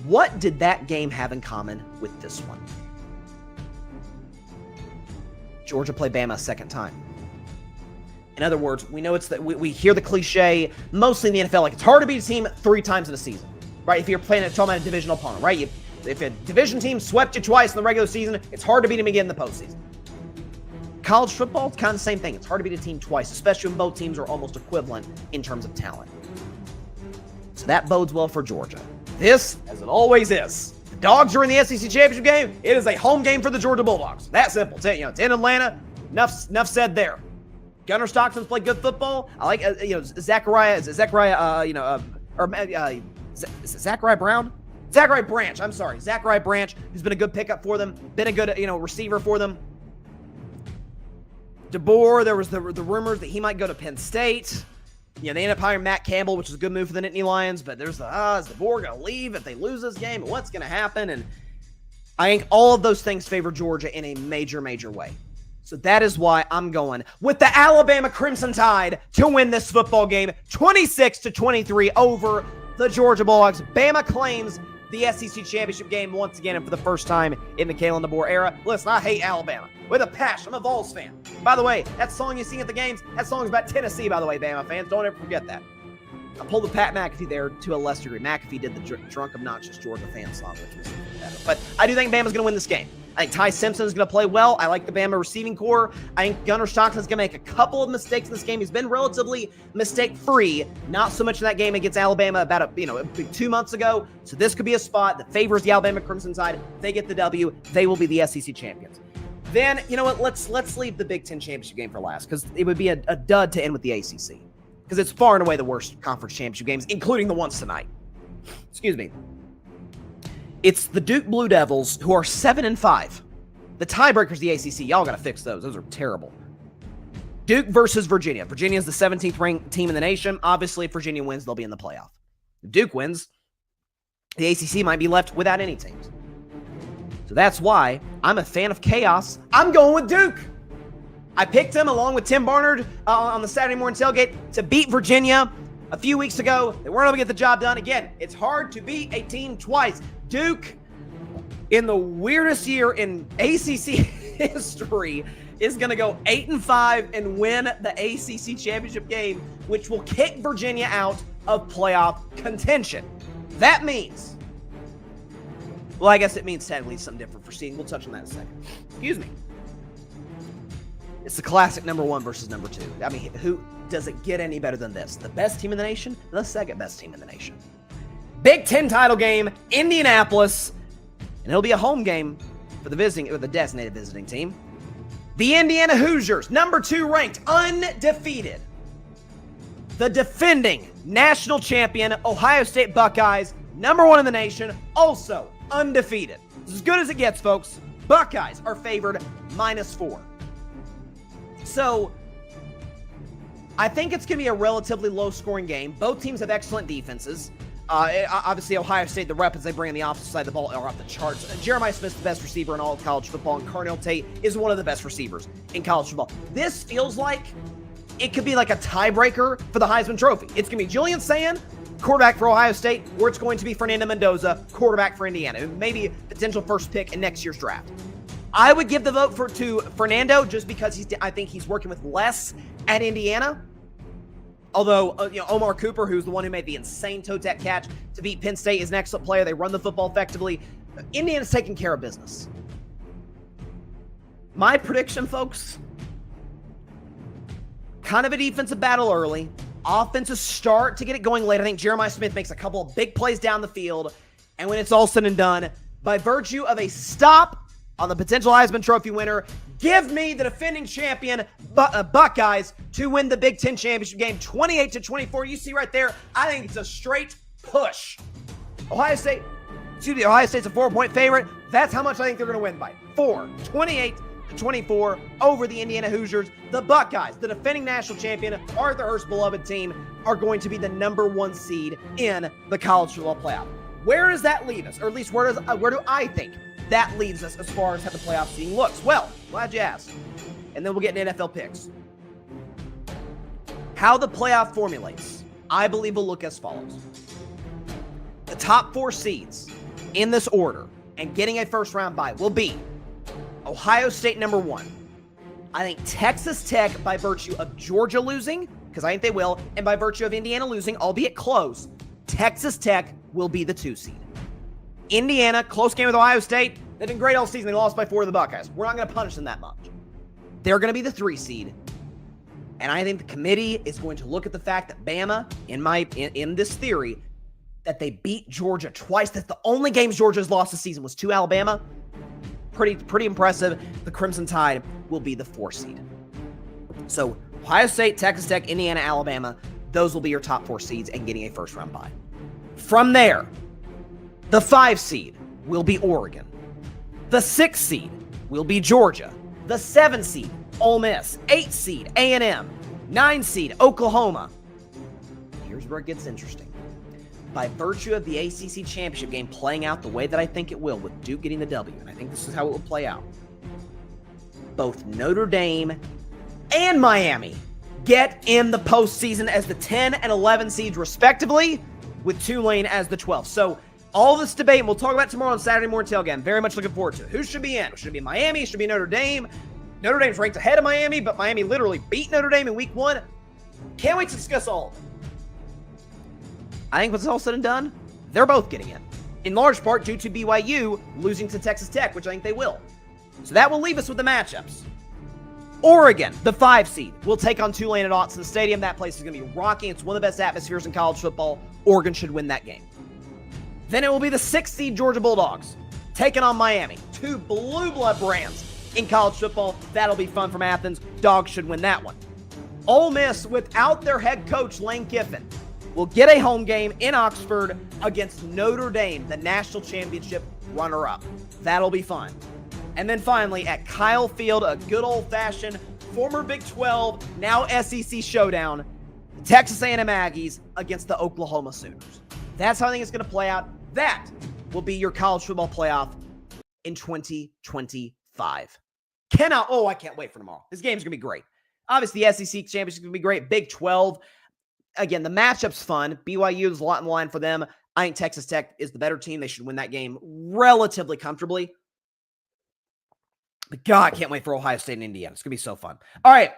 What did that game have in common with this one? Georgia played Bama a second time. In other words, we know it's that we hear the cliche mostly in the NFL, like it's hard to beat a team 3 times in a season, right? If you're talking about a divisional opponent, right? If a division team swept you twice in the regular season, it's hard to beat them again in the postseason. College football, it's kind of the same thing. It's hard to beat a team twice, especially when both teams are almost equivalent in terms of talent. So that bodes well for Georgia. This, as it always is, the Dogs are in the SEC championship game. It is a home game for the Georgia Bulldogs. That simple. It's in Atlanta. Enough said there. Gunnar Stockton's played good football. I like, Zachariah Brown? Zachariah Branch, I'm sorry. Zachariah Branch, who's been a good pickup for them, been a good, receiver for them. DeBoer, there was the rumors that he might go to Penn State. They ended up hiring Matt Campbell, which is a good move for the Nittany Lions, but there's is DeBoer going to leave if they lose this game? And what's going to happen? And I think all of those things favor Georgia in a major, major way. So that is why I'm going with the Alabama Crimson Tide to win this football game, 26-23 over the Georgia Bulldogs. Bama claims the SEC championship game once again and for the first time in the Kalen DeBoer era. Listen, I hate Alabama with a passion. I'm a Vols fan. By the way, that song you sing at the games, that song is about Tennessee, by the way, Bama fans. Don't ever forget that. I pulled the Pat McAfee there to a lesser degree. McAfee did the drunk, obnoxious Georgia fan song, which was better. But I do think Bama's going to win this game. I think Ty Simpson's going to play well. I like the Bama receiving core. I think Gunnar Stockton's going to make a couple of mistakes in this game. He's been relatively mistake-free. Not so much in that game against Alabama about 2 months ago. So this could be a spot that favors the Alabama Crimson Tide. If they get the W, they will be the SEC champions. Then, you know what? Let's leave the Big Ten championship game for last because it would be a dud to end with the ACC because it's far and away the worst conference championship games, including the ones tonight. Excuse me. It's the Duke Blue Devils, who are 7-5. The tiebreakers, the ACC, y'all got to fix those. Those are terrible. Duke versus Virginia. Virginia is the 17th ranked team in the nation. Obviously, if Virginia wins, they'll be in the playoff. If Duke wins, the ACC might be left without any teams. So that's why I'm a fan of chaos. I'm going with Duke. I picked him along with Tim Barnard on the Saturday morning tailgate to beat Virginia a few weeks ago. They weren't able to get the job done. Again, it's hard to beat a team twice. Duke, in the weirdest year in ACC history, is going to go 8-5 and win the ACC championship game, which will kick Virginia out of playoff contention. That means, well, I guess it means technically something different for seeding. We'll touch on that in a second. Excuse me. It's the classic number 1 versus number 2. I mean, who does it get any better than this? The best team in the nation, the second best team in the nation. Big Ten title game, Indianapolis, and it'll be a home game for the designated visiting team. The Indiana Hoosiers, number 2 ranked, undefeated. The defending national champion, Ohio State Buckeyes, number 1 in the nation, also undefeated. It's as good as it gets, folks. Buckeyes are favored -4. So, I think it's going to be a relatively low-scoring game. Both teams have excellent defenses. Obviously, Ohio State, the weapons they bring on the offensive side of the ball are off the charts. Jeremiah Smith's the best receiver in all of college football, and Carnell Tate is one of the best receivers in college football. This feels like it could be like a tiebreaker for the Heisman Trophy. It's going to be Julian Sand, quarterback for Ohio State, or it's going to be Fernando Mendoza, quarterback for Indiana, who may be a potential first pick in next year's draft. I would give the vote to Fernando just because I think he's working with less at Indiana. Although, Omar Cooper, who's the one who made the insane toe tap catch to beat Penn State, is an excellent player. They run the football effectively. Indiana's taking care of business. My prediction, folks, kind of a defensive battle early. offenses start to get it going late. I think Jeremiah Smith makes a couple of big plays down the field. And when it's all said and done, by virtue of a stop on the potential Heisman Trophy winner, give me the defending champion Buckeyes to win the Big Ten championship game 28-24. You see right there, I think it's a straight push. Ohio State's a 4-point favorite. That's how much I think they're going to win by. 28-24 over the Indiana Hoosiers. The Buckeyes, the defending national champion, Arthur Hurst's beloved team, are going to be the number 1 seed in the college football playoff. Where does that leave us? Or at least where do I think that leaves us as far as how the playoff seeding looks? Well, glad you asked. And then we'll get into NFL picks. How the playoff formulates, I believe, will look as follows. The top 4 seeds in this order and getting a first round bye will be Ohio State number 1. I think Texas Tech, by virtue of Georgia losing, because I think they will, and by virtue of Indiana losing, albeit close, Texas Tech will be the 2 seed. Indiana, close game with Ohio State. They've been great all season. They lost by 4 to the Buckeyes. We're not going to punish them that much. They're going to be the 3 seed. And I think the committee is going to look at the fact that Bama, in this theory, that they beat Georgia twice. That's the only games Georgia's lost this season was to Alabama. Pretty impressive. The Crimson Tide will be the 4 seed. So Ohio State, Texas Tech, Indiana, Alabama, those will be your top 4 seeds and getting a first round bye. From there, the 5 seed will be Oregon. The 6 seed will be Georgia. The 7 seed, Ole Miss. 8 seed, A&M. 9 seed, Oklahoma. Here's where it gets interesting. By virtue of the ACC championship game playing out the way that I think it will, with Duke getting the W, and I think this is how it will play out, both Notre Dame and Miami get in the postseason as the 10 and 11 seeds respectively, with Tulane as the 12th. So all this debate, and we'll talk about it tomorrow on Saturday morning tailgate. I'm very much looking forward to it. Who should be in? Should it be Miami? Should it be Notre Dame? Notre Dame's ranked ahead of Miami, but Miami literally beat Notre Dame in week 1. Can't wait to discuss all of it. I think when it's all said and done, they're both getting in large part due to BYU losing to Texas Tech, which I think they will. So that will leave us with the matchups. Oregon, the 5 seed, will take on Tulane at Autzen Stadium. That place is going to be rocking. It's one of the best atmospheres in college football. Oregon should win that game. Then it will be the 6 seed Georgia Bulldogs taking on Miami. 2 blue blood brands in college football. That'll be fun from Athens. Dogs should win that one. Ole Miss, without their head coach, Lane Kiffin, will get a home game in Oxford against Notre Dame, the national championship runner-up. That'll be fun. And then finally, at Kyle Field, a good old-fashioned former Big 12, now SEC showdown, Texas A&M Aggies against the Oklahoma Sooners. That's how I think it's going to play out. That will be your college football playoff in 2025. I can't wait for tomorrow. This game's going to be great. Obviously, the SEC championship is going to be great. Big 12. Again, the matchup's fun. BYU, there's a lot in the line for them. I think Texas Tech is the better team. They should win that game relatively comfortably. But God, I can't wait for Ohio State and Indiana. It's going to be so fun. All right.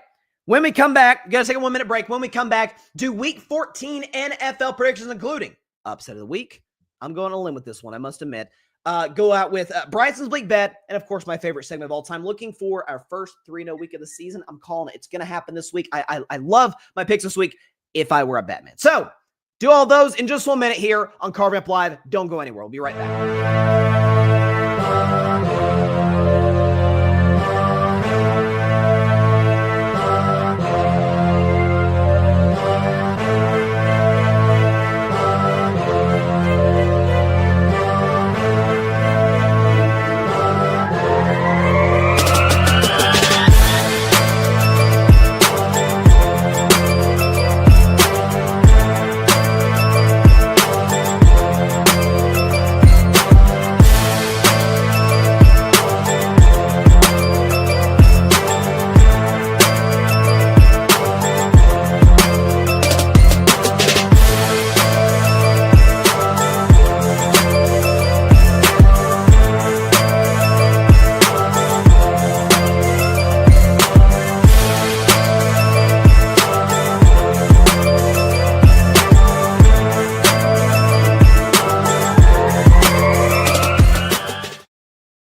When we come back, we're going to take a 1-minute break. When we come back, do Week 14 NFL predictions, including upset of the week. I'm going on a limb with this one, I must admit. Go out with Bryson's Bleak Bet, and of course, my favorite segment of all time, looking for our first 3-0 week of the season. I'm calling it. It's going to happen this week. I love my picks this week if I were a Batman. So, do all those in just 1 minute here on Carving Up Live. Don't go anywhere. We'll be right back.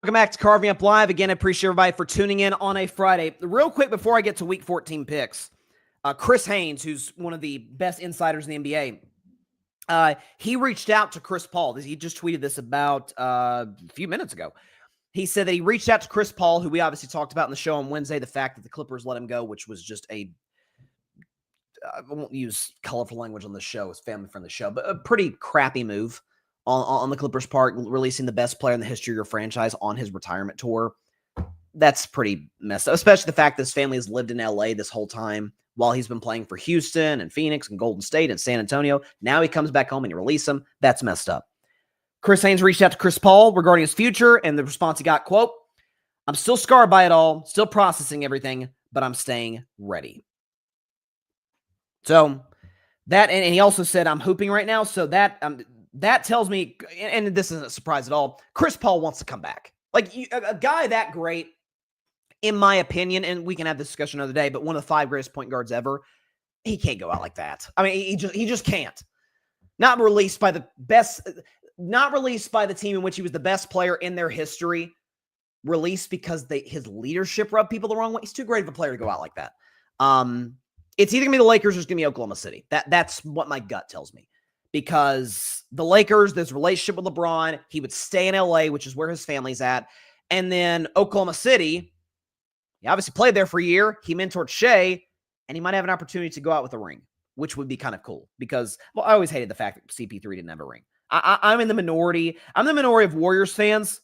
Welcome back to Carving Up Live. Again, I appreciate everybody for tuning in on a Friday. Real quick before I get to Week 14 picks, Chris Haynes, who's one of the best insiders in the NBA, he reached out to Chris Paul. He just tweeted this about a few minutes ago. He said that he reached out to Chris Paul, who we obviously talked about in the show on Wednesday, the fact that the Clippers let him go, which was just I won't use colorful language on the show, it's family-friendly show, but a pretty crappy move on the Clippers' part, releasing the best player in the history of your franchise on his retirement tour. That's pretty messed up, especially the fact that his family has lived in LA this whole time while he's been playing for Houston and Phoenix and Golden State and San Antonio. Now he comes back home and you release him. That's messed up. Chris Haynes reached out to Chris Paul regarding his future, and the response he got, quote, "I'm still scarred by it all, still processing everything, but I'm staying ready." So that, and he also said, "I'm hooping right now." So that tells me, and this isn't a surprise at all, Chris Paul wants to come back. Like a guy that great, in my opinion, and we can have this discussion another day, but one of the 5 greatest point guards ever, he can't go out like that. I mean, he just can't. Not released by the team in which he was the best player in their history. Released because his leadership rubbed people the wrong way. He's too great of a player to go out like that. It's either going to be the Lakers or it's going to be Oklahoma City. That's what my gut tells me. Because the Lakers, there's a relationship with LeBron. He would stay in LA, which is where his family's at. And then Oklahoma City, he obviously played there for a year. He mentored Shea, and he might have an opportunity to go out with a ring, which would be kind of cool. Because, well, I always hated the fact that CP3 didn't have a ring. I'm in the minority. I'm the minority of Warriors fans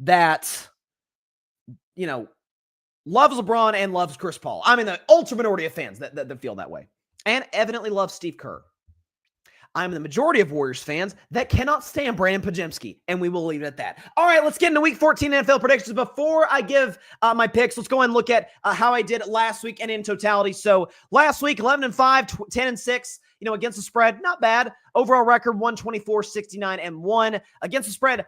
that, loves LeBron and loves Chris Paul. I'm in the ultra minority of fans that feel that way. And evidently loves Steve Kerr. I'm the majority of Warriors fans that cannot stand Brandon Pajemski, and we will leave it at that. All right, let's get into Week 14 NFL predictions. Before I give my picks, let's go and look at how I did last week and in totality. So last week, 11-5, 10-6, against the spread, not bad. Overall record, 124, 69-1. Against the spread,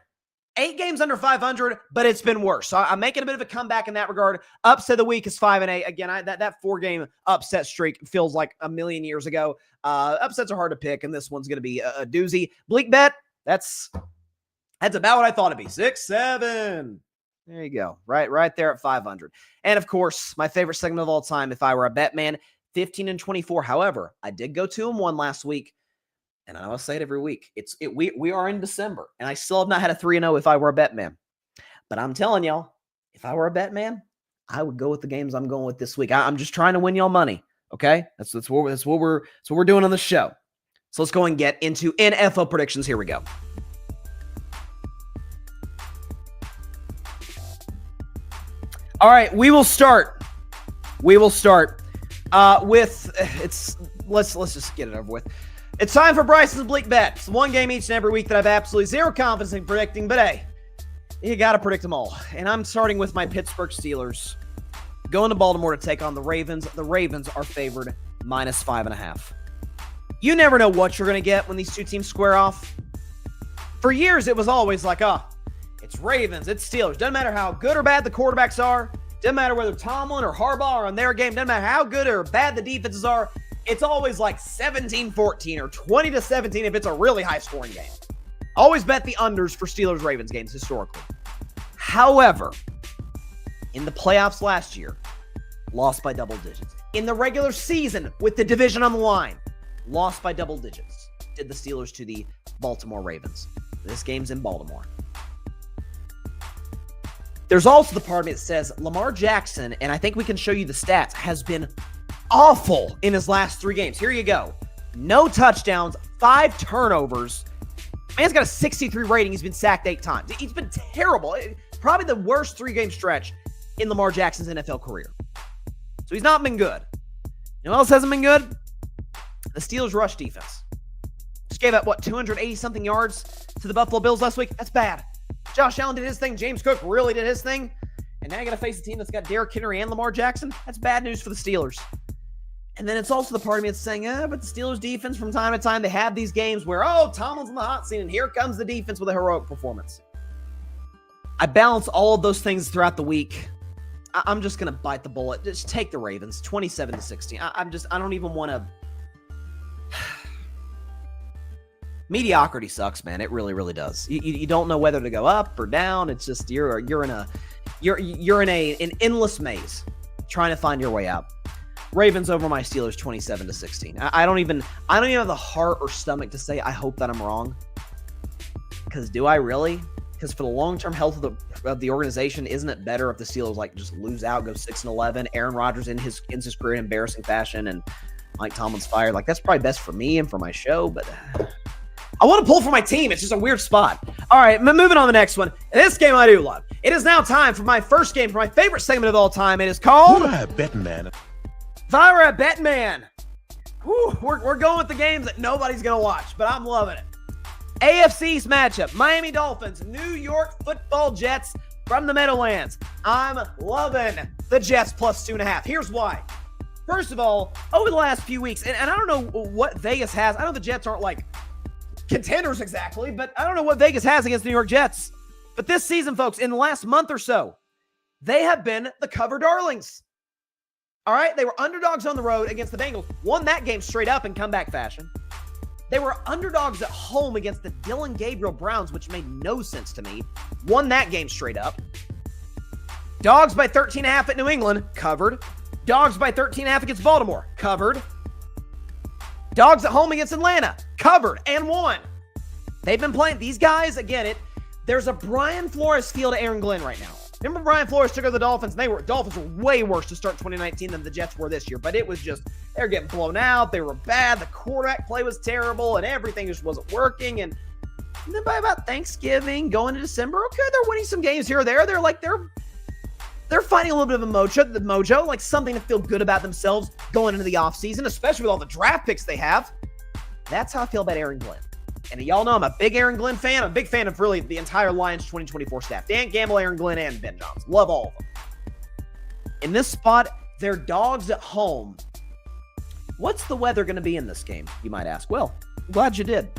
8 games under 500, but it's been worse. So I'm making a bit of a comeback in that regard. Upset of the week is 5-8. Again, that 4-game upset streak feels like a million years ago. Upsets are hard to pick, and this one's going to be a doozy. Bleak bet, that's about what I thought it'd be. 6-7. There you go. Right there at 500. And of course, my favorite segment of all time, if I were a bet man, 15-24. However, I did go 2-1 last week. And I always say it every week. We are in December, and I still have not had a 3-0 if I were a bet man. But I'm telling y'all, if I were a bet man, I would go with the games I'm going with this week. I'm just trying to win y'all money. Okay, that's what we're doing on the show. So let's go and get into NFL predictions. Here we go. All right, we will start with let's just get it over with. It's time for Bryson's Bleak Bet. It's one game each and every week that I've absolutely zero confidence in predicting, but hey, you got to predict them all. And I'm starting with my Pittsburgh Steelers going to Baltimore to take on the Ravens. The Ravens are favored -5.5. You never know what you're going to get when these two teams square off. For years, it was always like, it's Ravens, it's Steelers. Doesn't matter how good or bad the quarterbacks are. Doesn't matter whether Tomlin or Harbaugh are on their game. Doesn't matter how good or bad the defenses are. It's always like 17-14 or 20-17 if it's a really high-scoring game. Always bet the unders for Steelers-Ravens games historically. However, in the playoffs last year, lost by double digits. In the regular season, with the division on the line, lost by double digits. Did the Steelers to the Baltimore Ravens. This game's in Baltimore. There's also the part of me that says Lamar Jackson, and I think we can show you the stats, has been awful in his last 3 games. Here you go. No touchdowns, 5 turnovers. Man's got a 63 rating. He's been sacked 8 times. He's been terrible. Probably the worst 3-game stretch in Lamar Jackson's NFL career. So he's not been good. You know what else hasn't been good? The Steelers' rush defense. Just gave up, 280-something yards to the Buffalo Bills last week? That's bad. Josh Allen did his thing. James Cook really did his thing. And now you got to face a team that's got Derrick Henry and Lamar Jackson. That's bad news for the Steelers. And then it's also the part of me that's saying, but the Steelers defense from time to time, they have these games where, Tomlin's in the hot seat, and here comes the defense with a heroic performance. I balance all of those things throughout the week. I'm just going to bite the bullet. Just take the Ravens, 27-16. I don't even want to. Mediocrity sucks, man. It really, really does. You don't know whether to go up or down. It's just you're in an endless maze trying to find your way out. Ravens over my Steelers 27-16. I don't even have the heart or stomach to say I hope that I'm wrong. Because do I really? Because for the long-term health of the organization, isn't it better if the Steelers like just lose out, go 6-11, Aaron Rodgers ends his career in embarrassing fashion, and Mike Tomlin's fired? Like, that's probably best for me and for my show, but I want to pull for my team. It's just a weird spot. All right, moving on to the next one. This game I do love. It is now time for my first game, for my favorite segment of all time. It is called Bettin Man. Fire at Bettin Man. Whew, we're going with the games that nobody's going to watch, but I'm loving it. AFC's matchup, Miami Dolphins, New York Football Jets from the Meadowlands. I'm loving the Jets plus 2.5. Here's why. First of all, over the last few weeks, and I don't know what Vegas has. I know the Jets aren't like contenders exactly, but I don't know what Vegas has against the New York Jets. But this season, folks, in the last month or so, they have been the cover darlings. All right? They were underdogs on the road against the Bengals. Won that game straight up in comeback fashion. They were underdogs at home against the Dylan Gabriel Browns, which made no sense to me. Won that game straight up. Dogs by 13.5 at New England, covered. Dogs by 13.5 against Baltimore, covered. Dogs at home against Atlanta, covered and won. They've been playing these guys, again, there's a Brian Flores feel to Aaron Glenn right now. Remember Brian Flores took over the Dolphins, and Dolphins were way worse to start 2019 than the Jets were this year, but it was just, they were getting blown out, they were bad, the quarterback play was terrible, and everything just wasn't working, and then by about Thanksgiving, going into December, okay, they're winning some games here or there, they're finding a little bit of a mojo, like something to feel good about themselves going into the offseason, especially with all the draft picks they have. That's how I feel about Aaron Glenn. And y'all know I'm a big Aaron Glenn fan. I'm a big fan of really the entire Lions 2024 staff. Dan Campbell, Aaron Glenn, and Ben Johnson. Love all of them. In this spot, they're dogs at home. What's the weather going to be in this game, you might ask? Well, I'm glad you did.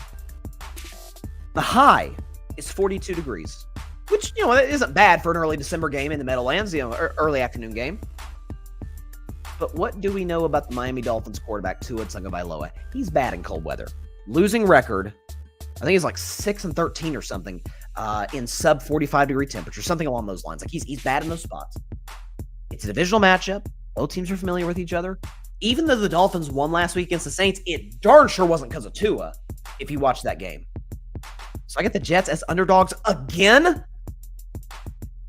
The high is 42 degrees, which, it isn't bad for an early December game in the Meadowlands, early afternoon game. But what do we know about the Miami Dolphins quarterback, Tua Tagovailoa? He's bad in cold weather. Losing record, I think it's like 6-13 or something in sub 45 degree temperature, something along those lines. Like he's bad in those spots. It's a divisional matchup. Both teams are familiar with each other. Even though the Dolphins won last week against the Saints, it darn sure wasn't because of Tua, if you watched that game. So I get the Jets as underdogs again.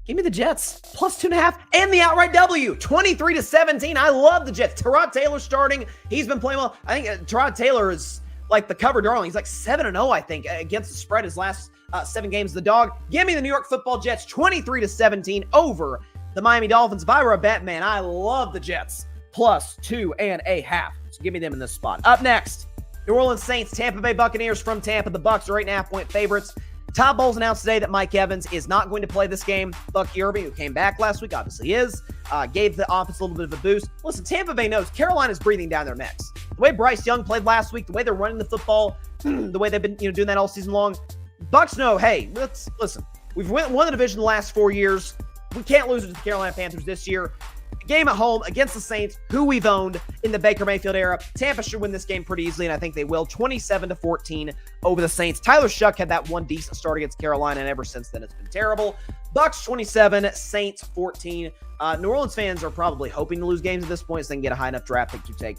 Give me the Jets plus 2.5 and the outright W, 23-17. I love the Jets. Tyrod Taylor starting. He's been playing well. I think Tyrod Taylor is like the cover darling. He's like 7-0, I think, against the spread his last 7 games. The dog. Give me the New York Football Jets 23-17 over the Miami Dolphins. If I were a bet man, I love the Jets plus 2.5. So give me them in this spot. Up next, New Orleans Saints, Tampa Bay Buccaneers from Tampa. The Bucs are 8.5-point favorites. Todd Bowles announced today that Mike Evans is not going to play this game. Bucky Irving, who came back last week, obviously is, gave the offense a little bit of a boost. Listen, Tampa Bay knows Carolina's breathing down their necks. The way Bryce Young played last week, the way they're running the football, the way they've been doing that all season long, Bucs know, hey, listen, we've won the division the last 4 years. We can't lose it to the Carolina Panthers this year. Game at home against the Saints, who we've owned in the Baker Mayfield era. Tampa should win this game pretty easily, and I think they will. 27-14 over the Saints. Tyler Shuck had that one decent start against Carolina, and ever since then it's been terrible. Bucs 27, Saints 14. New Orleans fans are probably hoping to lose games at this point so they can get a high enough draft pick to take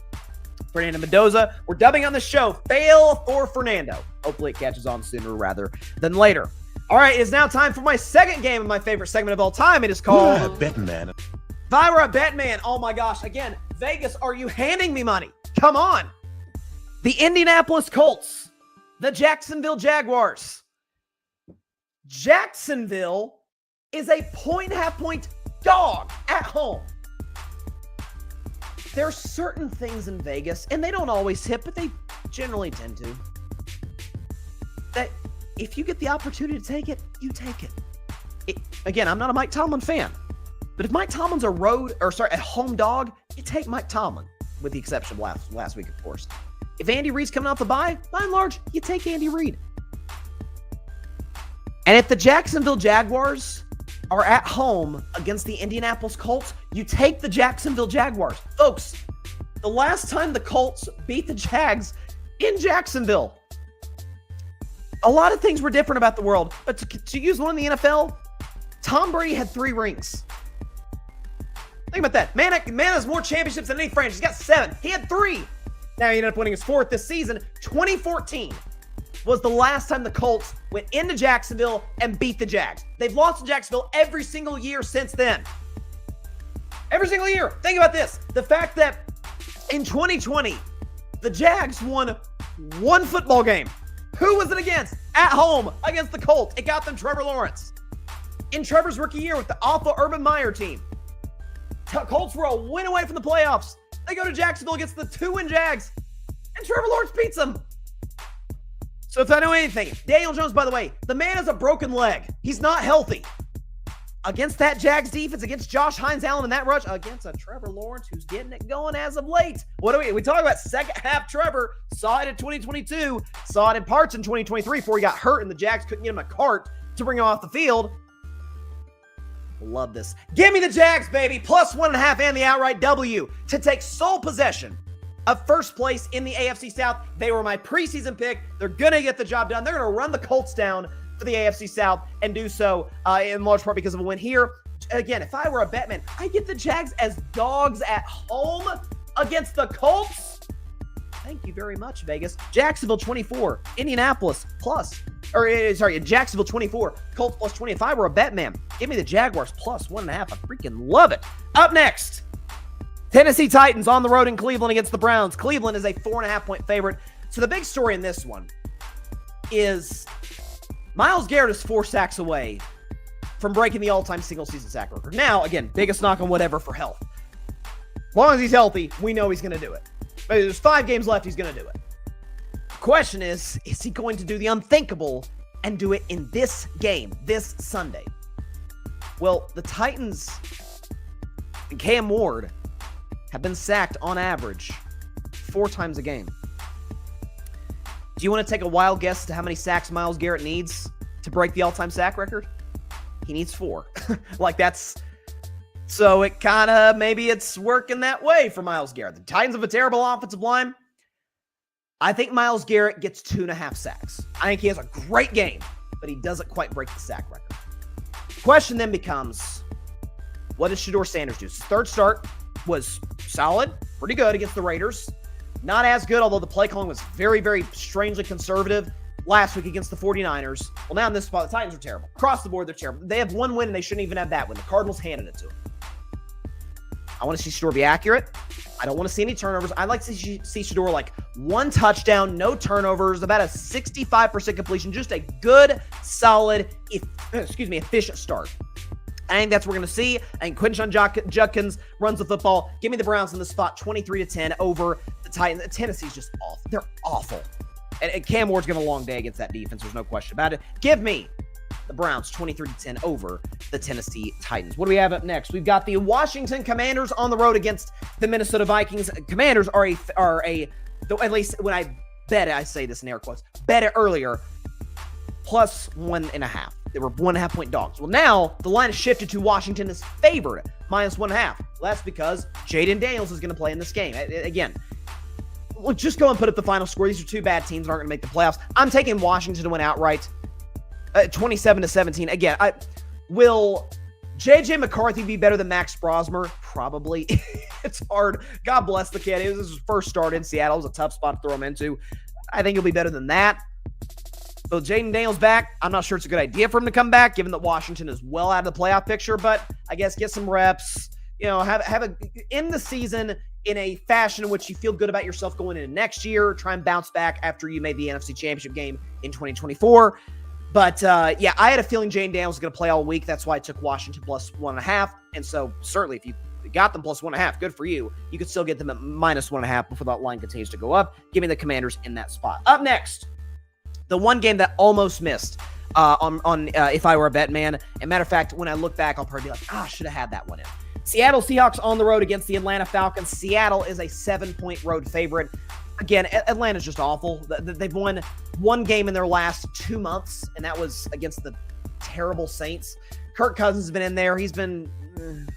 Fernando Mendoza. We're dubbing on the show, Fail for Fernando. Hopefully it catches on sooner rather than later. All right, it is now time for my second game of my favorite segment of all time. It is called Bettin Man. If I were a bet man, oh my gosh, again, Vegas, are you handing me money? Come on. The Indianapolis Colts, the Jacksonville Jaguars. Jacksonville is a 1.5-point dog at home. There are certain things in Vegas, and they don't always hit, but they generally tend to, that if you get the opportunity to take it, you take it. Again, I'm not a Mike Tomlin fan. But if Mike Tomlin's a home dog, you take Mike Tomlin, with the exception of last week, of course. If Andy Reid's coming off the bye, by and large, you take Andy Reid. And if the Jacksonville Jaguars are at home against the Indianapolis Colts, you take the Jacksonville Jaguars. Folks, the last time the Colts beat the Jags in Jacksonville, a lot of things were different about the world. But to use one in the NFL, Tom Brady had 3 rings. Think about that. Man has more championships than any franchise. He's got 7. He had 3. Now he ended up winning his 4th this season. 2014 was the last time the Colts went into Jacksonville and beat the Jags. They've lost to Jacksonville every single year since then. Every single year. Think about this. The fact that in 2020, the Jags won 1 football game. Who was it against? At home against the Colts. It got them Trevor Lawrence. In Trevor's rookie year with the awful Urban Meyer team, Colts were a win away from the playoffs. They go to Jacksonville against the 2-win Jags, and Trevor Lawrence beats them. So if I know anything, Daniel Jones, by the way, the man has a broken leg. He's not healthy. Against that Jags defense, against Josh Hines-Allen in that rush, against a Trevor Lawrence who's getting it going as of late. What do we talk about? Second half Trevor, saw it in 2022, saw it in parts in 2023 before he got hurt and the Jags couldn't get him a cart to bring him off the field. Love this. Give me the Jags, baby. Plus 1.5 and the outright W to take sole possession of first place in the AFC South. They were my preseason pick. They're going to get the job done. They're going to run the Colts down for the AFC South and do so in large part because of a win here. Again, if I were a bet man, I get the Jags as dogs at home against the Colts. Thank you very much, Vegas. Jacksonville 24, Indianapolis Jacksonville 24, Colts plus 20. If I were a bet man, give me the Jaguars plus 1.5. I freaking love it. Up next, Tennessee Titans on the road in Cleveland against the Browns. Cleveland is a 4.5-point favorite. So the big story in this one is Myles Garrett is 4 sacks away from breaking the all-time single-season sack record. Now, again, biggest knock on whatever for health. As long as he's healthy, we know he's going to do it. But there's 5 games left, he's going to do it. Question is he going to do the unthinkable and do it in this game, this Sunday? Well, the Titans and Cam Ward have been sacked on average 4 times a game. Do you want to take a wild guess to how many sacks Myles Garrett needs to break the all-time sack record? He needs 4. So it kind of, maybe it's working that way for Myles Garrett. The Titans have a terrible offensive line. I think Myles Garrett gets 2.5 sacks. I think he has a great game, but he doesn't quite break the sack record. Question then becomes, what does Shedeur Sanders do? His 3rd start was solid, pretty good against the Raiders. Not as good, although the play calling was very, very strangely conservative last week against the 49ers. Well, now in this spot, the Titans are terrible. Across the board, they're terrible. They have 1 win, and they shouldn't even have that win. The Cardinals handed it to them. I want to see Shedeur be accurate. I don't want to see any turnovers. I'd like to see Shedeur like 1 touchdown, no turnovers, about a 65% completion, just a good, solid, efficient start. I think that's what we're going to see. I think Quinshon Judkins runs the football. Give me the Browns in the spot, 23-10 over the Titans. Tennessee's just awful. They're awful. And Cam Ward's going to have a long day against that defense. There's no question about it. Give me the Browns, 23-10 over the Tennessee Titans. What do we have up next? We've got the Washington Commanders on the road against the Minnesota Vikings. Commanders are at least when I bet it, I say this in air quotes, bet it earlier, plus 1.5. They were 1.5-point dogs. Well, now the line has shifted to Washington is favored minus 1.5. Well, that's because Jaden Daniels is going to play in this game. Again, look, just go and put up the final score. These are 2 bad teams that aren't going to make the playoffs. I'm taking Washington to win outright, 27-17. Again, will J.J. McCarthy be better than Max Brosmer? Probably. It's hard. God bless the kid. It was his first start in Seattle. It was a tough spot to throw him into. I think he'll be better than that. So Jaden Daniels back. I'm not sure it's a good idea for him to come back, given that Washington is well out of the playoff picture, but I guess get some reps, end the season in a fashion in which you feel good about yourself going into next year, try and bounce back after you made the NFC Championship game in 2024. But I had a feeling Jaden Daniels was going to play all week. That's why I took Washington plus 1.5. And so certainly if you got them plus 1.5, good for you. You could still get them at minus 1.5 before that line continues to go up. Give me the Commanders in that spot. Up next, the one game that almost missed on if I were a bet man. And matter of fact, when I look back, I'll probably be like, I should have had that one in. Seattle Seahawks on the road against the Atlanta Falcons. Seattle is a 7-point road favorite. Again, Atlanta's just awful. They've won 1 game in their last 2 months, and that was against the terrible Saints. Kirk Cousins has been in there. He's been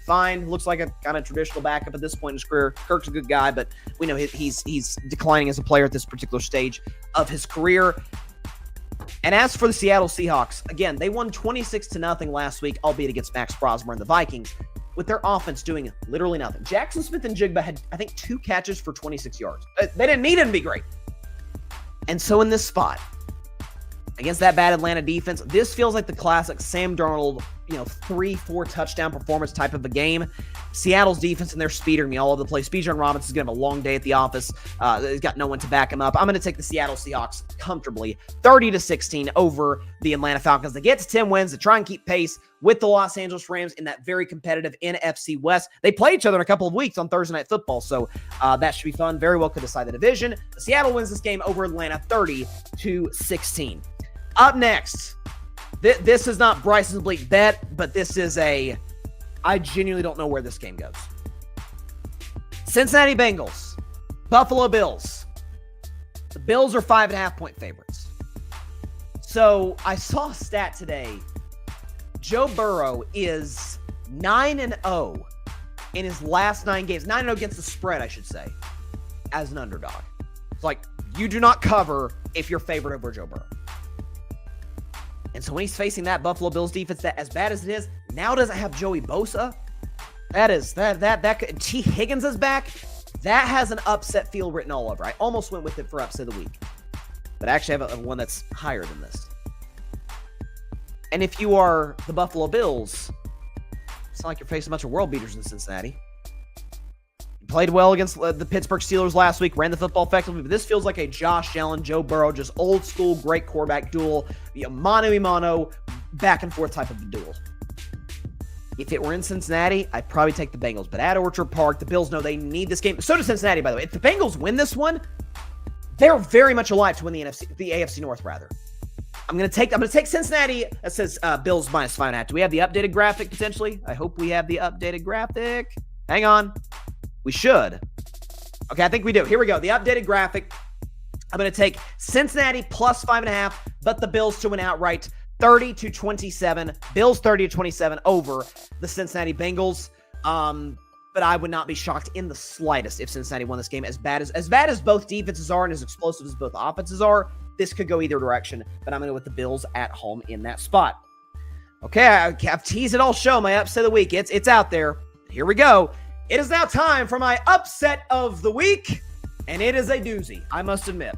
fine. Looks like a kind of traditional backup at this point in his career. Kirk's a good guy, but we know he's declining as a player at this particular stage of his career. And as for the Seattle Seahawks, again, they won 26-0 last week, albeit against Max Brosmer and the Vikings. with their offense doing literally nothing. Jackson Smith and Jigba had, I think, 2 catches for 26 yards. They didn't need him to be great. And so in this spot, against that bad Atlanta defense, this feels like the classic Sam Darnold, 3-4 touchdown performance type of a game. Seattle's defense and their speed are going to be all over the place. Bijan Robinson's going to have a long day at the office. He's got no one to back him up. I'm going to take the Seattle Seahawks comfortably, 30-16 over the Atlanta Falcons. They get to 10 wins to try and keep pace with the Los Angeles Rams in that very competitive NFC West. They play each other in a couple of weeks on Thursday Night Football, so that should be fun. Very well could decide the division. The Seattle wins this game over Atlanta, 30-16. Up next, this is not Bryson's Bleak bet, but this is I genuinely don't know where this game goes. Cincinnati Bengals, Buffalo Bills. The Bills are 5.5-point favorites. So I saw a stat today. Joe Burrow is 9-0 in his last 9 games. 9-0 against the spread, I should say, as an underdog. It's like, you do not cover if you're favored over Joe Burrow. And so when he's facing that Buffalo Bills defense that, as bad as it is, now doesn't have Joey Bosa. T. Higgins is back. That has an upset feel written all over. I almost went with it for upset of the week, but I actually have one that's higher than this. And if you are the Buffalo Bills, it's not like you're facing a bunch of world beaters in Cincinnati. You played well against the Pittsburgh Steelers last week, ran the football effectively, but this feels like a Josh Allen, Joe Burrow, just old school, great quarterback duel, mano-a-mano, back and forth type of a duel. If it were in Cincinnati, I'd probably take the Bengals. But at Orchard Park, the Bills know they need this game. So does Cincinnati, by the way. If the Bengals win this one, they're very much alive to win the AFC North, rather. I'm gonna take Cincinnati. That says Bills -5.5. Do we have the updated graphic potentially? I hope we have the updated graphic. Hang on. We should. Okay, I think we do. Here we go. The updated graphic. I'm gonna take Cincinnati +5.5, but the Bills to win outright. 30-27. Bills 30-27 over the Cincinnati Bengals. But I would not be shocked in the slightest if Cincinnati won this game. As bad as both defenses are and as explosive as both offenses are, this could go either direction. But I'm going to go with the Bills at home in that spot. Okay, I've teased it all show. My upset of the week. It's out there. Here we go. It is now time for my upset of the week. And it is a doozy, I must admit.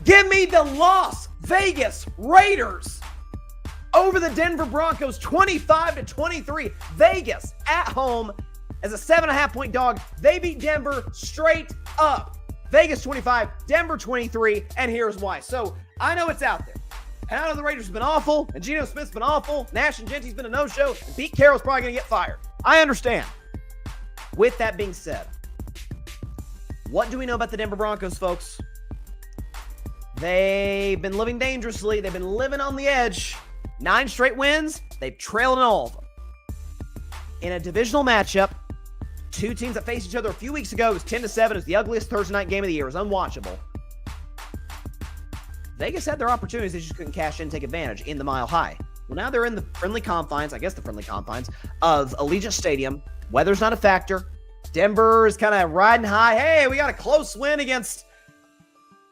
Give me the Las Vegas Raiders over the Denver Broncos, 25-23. Vegas at home as a 7.5-point dog. They beat Denver straight up. Vegas 25, Denver 23, and here's why. So I know it's out there. And I know the Raiders have been awful, and Geno Smith's been awful. Nash and Genty's been a no-show, and Pete Carroll's probably going to get fired. I understand. With that being said, what do we know about the Denver Broncos, folks? They've been living dangerously. They've been living on the edge. 9 straight wins. They've trailed in all of them. In a divisional matchup, 2 teams that faced each other a few weeks ago, it was 10-7. It was the ugliest Thursday night game of the year. It was unwatchable. Vegas had their opportunities. They just couldn't cash in and take advantage in the Mile High. Well, now they're in the friendly confines, of Allegiant Stadium. Weather's not a factor. Denver is kind of riding high. Hey, we got a close win against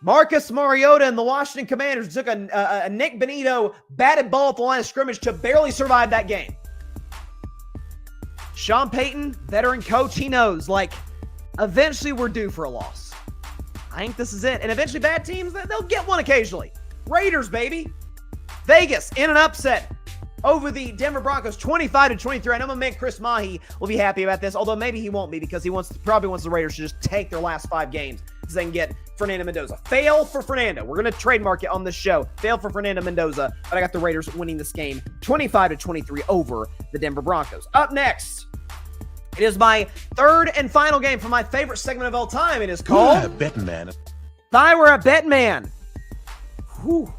Marcus Mariota and the Washington Commanders. Took a Nick Benito batted ball at the line of scrimmage to barely survive that game. Sean Payton, veteran coach, he knows, eventually we're due for a loss. I think this is it. And eventually bad teams, they'll get one occasionally. Raiders, baby. Vegas in an upset over the Denver Broncos, 25-23. I know my man Chris Mahi will be happy about this, although maybe he won't be because he probably wants the Raiders to just take their last 5 games so they can get Fernando Mendoza. Fail for Fernando. We're going to trademark it on this show. Fail for Fernando Mendoza, but I got the Raiders winning this game 25-23 over the Denver Broncos. Up next, it is my 3rd and final game for my favorite segment of all time. It is called Bettin' Man. If I Were a Bet Man. Whew.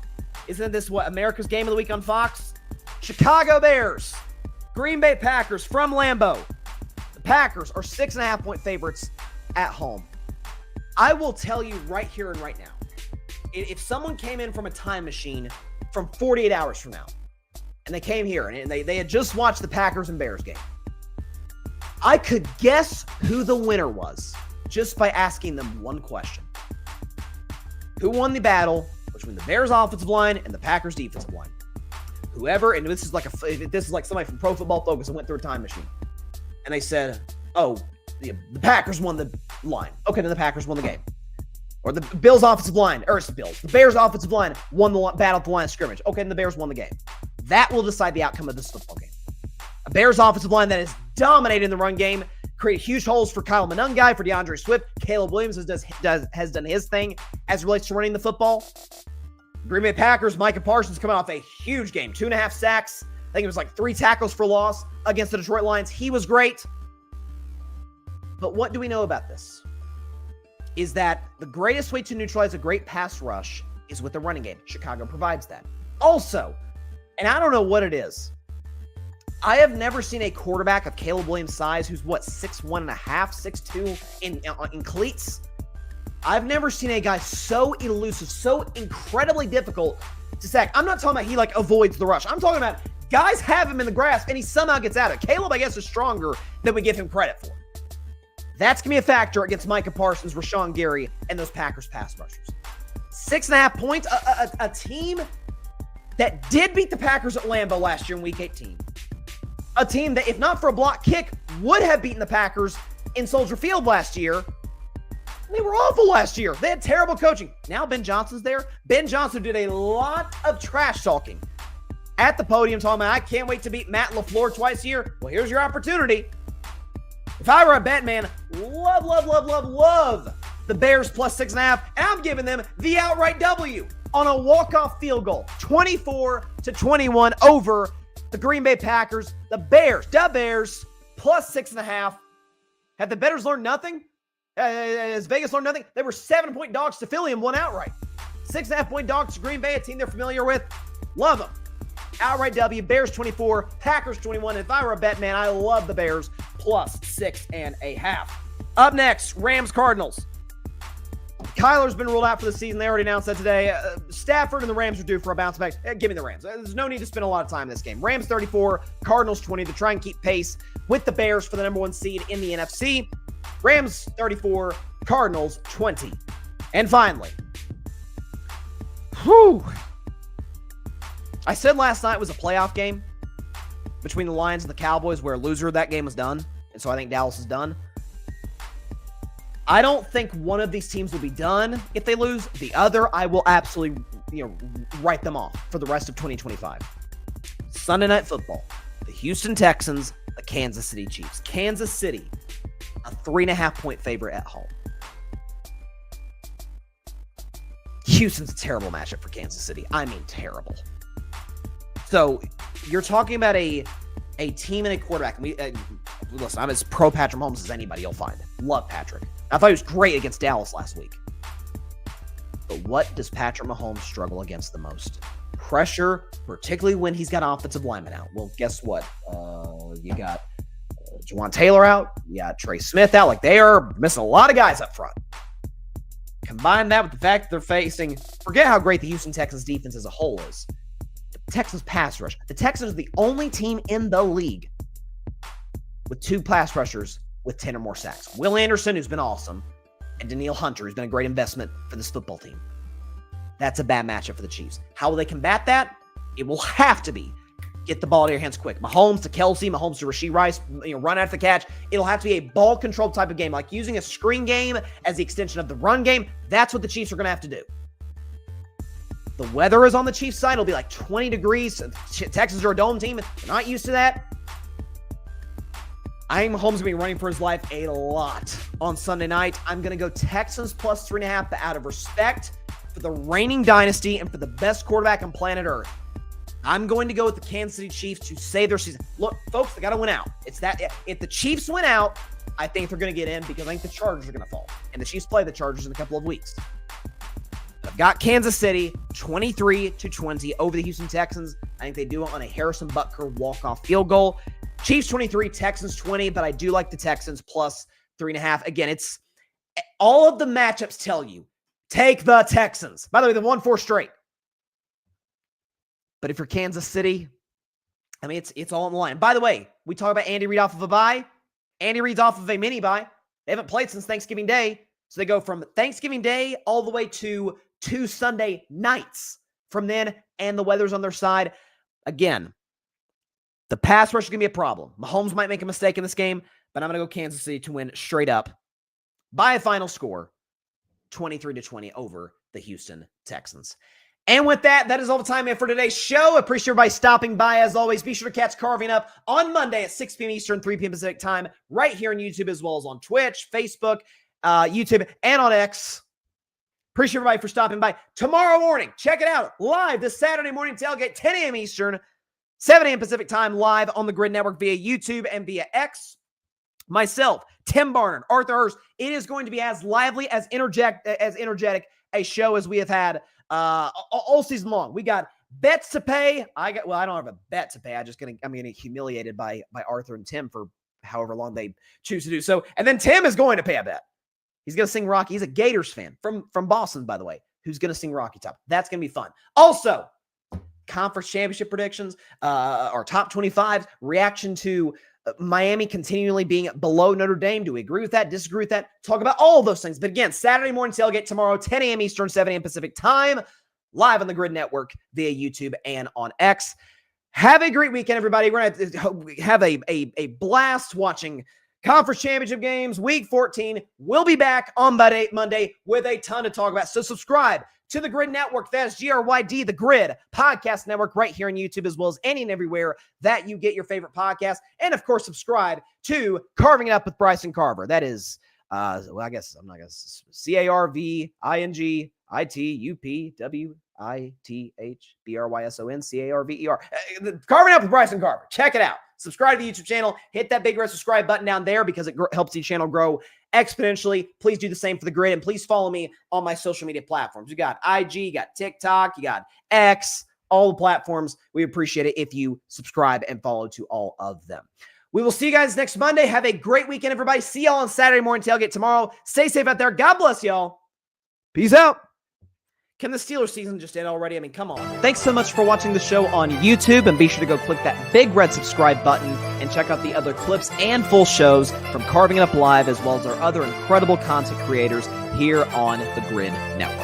Isn't this what America's Game of the Week on Fox? Chicago Bears, Green Bay Packers from Lambeau. The Packers are 6.5-point favorites at home. I will tell you right here and right now, if someone came in from a time machine from 48 hours from now, and they came here and they had just watched the Packers and Bears game, I could guess who the winner was just by asking them one question. Who won the battle between the Bears offensive line and the Packers defensive line? whoever, and this is like somebody from Pro Football Focus and went through a time machine, and they said, "Oh, the Packers won the line." Okay, then the Packers won the game. Or the Bills offensive line, or it's the Bills. The Bears offensive line won the battle at the line of scrimmage. Okay, then the Bears won the game. That will decide the outcome of this football game. A Bears offensive line that is dominating the run game, create huge holes for Kyle Monungai, for DeAndre Swift. Caleb Williams has done his thing as it relates to running the football. Green Bay Packers, Micah Parsons coming off a huge game. 2.5 sacks. I think it was like 3 tackles for loss against the Detroit Lions. He was great. But what do we know about this? Is that the greatest way to neutralize a great pass rush is with the running game. Chicago provides that. Also, and I don't know what it is, I have never seen a quarterback of Caleb Williams' size who's 6'1.5", 6'2" in cleats. I've never seen a guy so elusive, so incredibly difficult to sack. I'm not talking about he avoids the rush. I'm talking about guys have him in the grasp and he somehow gets out of it. Caleb, I guess, is stronger than we give him credit for. That's going to be a factor against Micah Parsons, Rashawn Gary, and those Packers pass rushers. 6.5 points, a team that did beat the Packers at Lambeau last year in Week 18. A team that, if not for a block kick, would have beaten the Packers in Soldier Field last year. They were awful last year. They had terrible coaching. Now Ben Johnson's there. Ben Johnson did a lot of trash talking at the podium, talking about, I can't wait to beat Matt LaFleur twice a year. Well, here's your opportunity. If I were a bet man, love the Bears plus 6.5, and I'm giving them the outright W on a walk-off field goal, 24-21 over the Green Bay Packers. The Bears plus 6.5. Have the bettors learned nothing? Has Vegas learned nothing? They were 7-point dogs to Philly and won outright. 6.5-point dogs to Green Bay, a team they're familiar with. Love them. Outright W, Bears 24, Packers 21. If I were a bet man, I love the Bears plus 6.5. Up next, Rams Cardinals. Kyler's been ruled out for the season. They already announced that today. Stafford and the Rams are due for a bounce back. Give me the Rams. There's no need to spend a lot of time in this game. Rams 34, Cardinals 20 to try and keep pace with the Bears for the number 1 seed in the NFC. Rams 34, Cardinals 20. And finally, I said last night was a playoff game between the Lions and the Cowboys where a loser of that game was done. And so I think Dallas is done. I don't think one of these teams will be done if they lose. The other, I will absolutely write them off for the rest of 2025. Sunday Night Football. The Houston Texans, the Kansas City Chiefs. Kansas City, a 3.5-point favorite at home. Houston's a terrible matchup for Kansas City. I mean, terrible. So you're talking about a team and a quarterback. Listen, I'm as pro Patrick Mahomes as anybody you'll find. Love Patrick. I thought he was great against Dallas last week. But what does Patrick Mahomes struggle against the most? Pressure, particularly when he's got offensive linemen out. Well, guess what? You got Jawan Taylor out. You got Trey Smith out. They are missing a lot of guys up front. Combine that with the fact that they're facing, forget how great the Houston Texans defense as a whole is. The Texans pass rush. The Texans are the only team in the league with 2 pass rushers with 10 or more sacks. Will Anderson, who's been awesome, and Danielle Hunter, who's been a great investment for this football team. That's a bad matchup for the Chiefs. How will they combat that? It will have to be get the ball to your hands quick. Mahomes to Kelsey, Mahomes to Rashee Rice, run after the catch. It'll have to be a ball control type of game, like using a screen game as the extension of the run game. That's what the Chiefs are going to have to do. The weather is on the Chiefs' side. It'll be like 20 degrees. Texans are a dome team. They're not used to that. I think Mahomes going to be running for his life a lot on Sunday night. I'm going to go Texans plus 3.5, but out of respect for the reigning dynasty and for the best quarterback on planet Earth, I'm going to go with the Kansas City Chiefs to save their season. Look, folks, they got to win out. It's that if the Chiefs win out, I think they're going to get in because I think the Chargers are going to fall. And the Chiefs play the Chargers in a couple of weeks. I've got Kansas City 23-20 over the Houston Texans. I think they do it on a Harrison Butker walk-off field goal. Chiefs 23, Texans 20, but I do like the Texans plus 3.5. Again, it's all of the matchups tell you, take the Texans. By the way, they won 4 straight. But if you're Kansas City, I mean, it's all on the line. By the way, we talk about Andy Reid off of a bye. Andy Reid's off of a mini bye. They haven't played since Thanksgiving Day. So they go from Thanksgiving Day all the way to 2 Sunday nights from then, and the weather's on their side. Again, the pass rush is going to be a problem. Mahomes might make a mistake in this game, but I'm going to go Kansas City to win straight up by a final score, 23-20 over the Houston Texans. And with that, that is all the time we have for today's show. Appreciate everybody stopping by. As always, be sure to catch Carving Up on Monday at 6 p.m. Eastern, 3 p.m. Pacific time, right here on YouTube, as well as on Twitch, Facebook, YouTube, and on X. Appreciate everybody for stopping by. Tomorrow morning, check it out, live this Saturday morning tailgate, 10 a.m. Eastern, 7 a.m. Pacific time, live on the Grid Network via YouTube and via X. Myself, Tim Barnard, Arthur Hurst. It is going to be as lively, as energetic a show as we have had all season long. We got bets to pay. I don't have a bet to pay. I'm getting humiliated by Arthur and Tim for however long they choose to do so. And then Tim is going to pay a bet. He's going to sing Rocky. He's a Gators fan from Boston, by the way, who's going to sing Rocky Top. That's going to be fun. Also, conference championship predictions, our top 25s, reaction to Miami continually being below Notre Dame. Do we agree with that? Disagree with that? Talk about all of those things. But again, Saturday morning tailgate tomorrow, 10 a.m. Eastern, 7 a.m. Pacific time, live on the Grid Network via YouTube and on X. Have a great weekend, everybody. We're going to have a blast watching conference championship games, week 14. We'll be back on Monday with a ton to talk about. So subscribe to the Grid Network. That is GRYD, the Grid Podcast Network, right here on YouTube, as well as any and everywhere that you get your favorite podcast. And of course, subscribe to Carving It Up with Bryson Carver. That is, I guess I'm not going to CarvingItUpWITHBRYSON Carving It Up with Bryson Carver. Check it out. Subscribe to the YouTube channel. Hit that big red subscribe button down there because it helps the channel grow exponentially. Please do the same for the Grid, and please follow me on my social media platforms. You got IG, you got TikTok, you got X, all the platforms. We appreciate it if you subscribe and follow to all of them. We will see you guys next Monday. Have a great weekend, everybody. See y'all on Saturday morning tailgate tomorrow. Stay safe out there. God bless y'all. Peace out. Can the Steelers season just end already? I mean, come on. Thanks so much for watching the show on YouTube, and be sure to go click that big red subscribe button and check out the other clips and full shows from Carving It Up Live, as well as our other incredible content creators here on the Grid Network.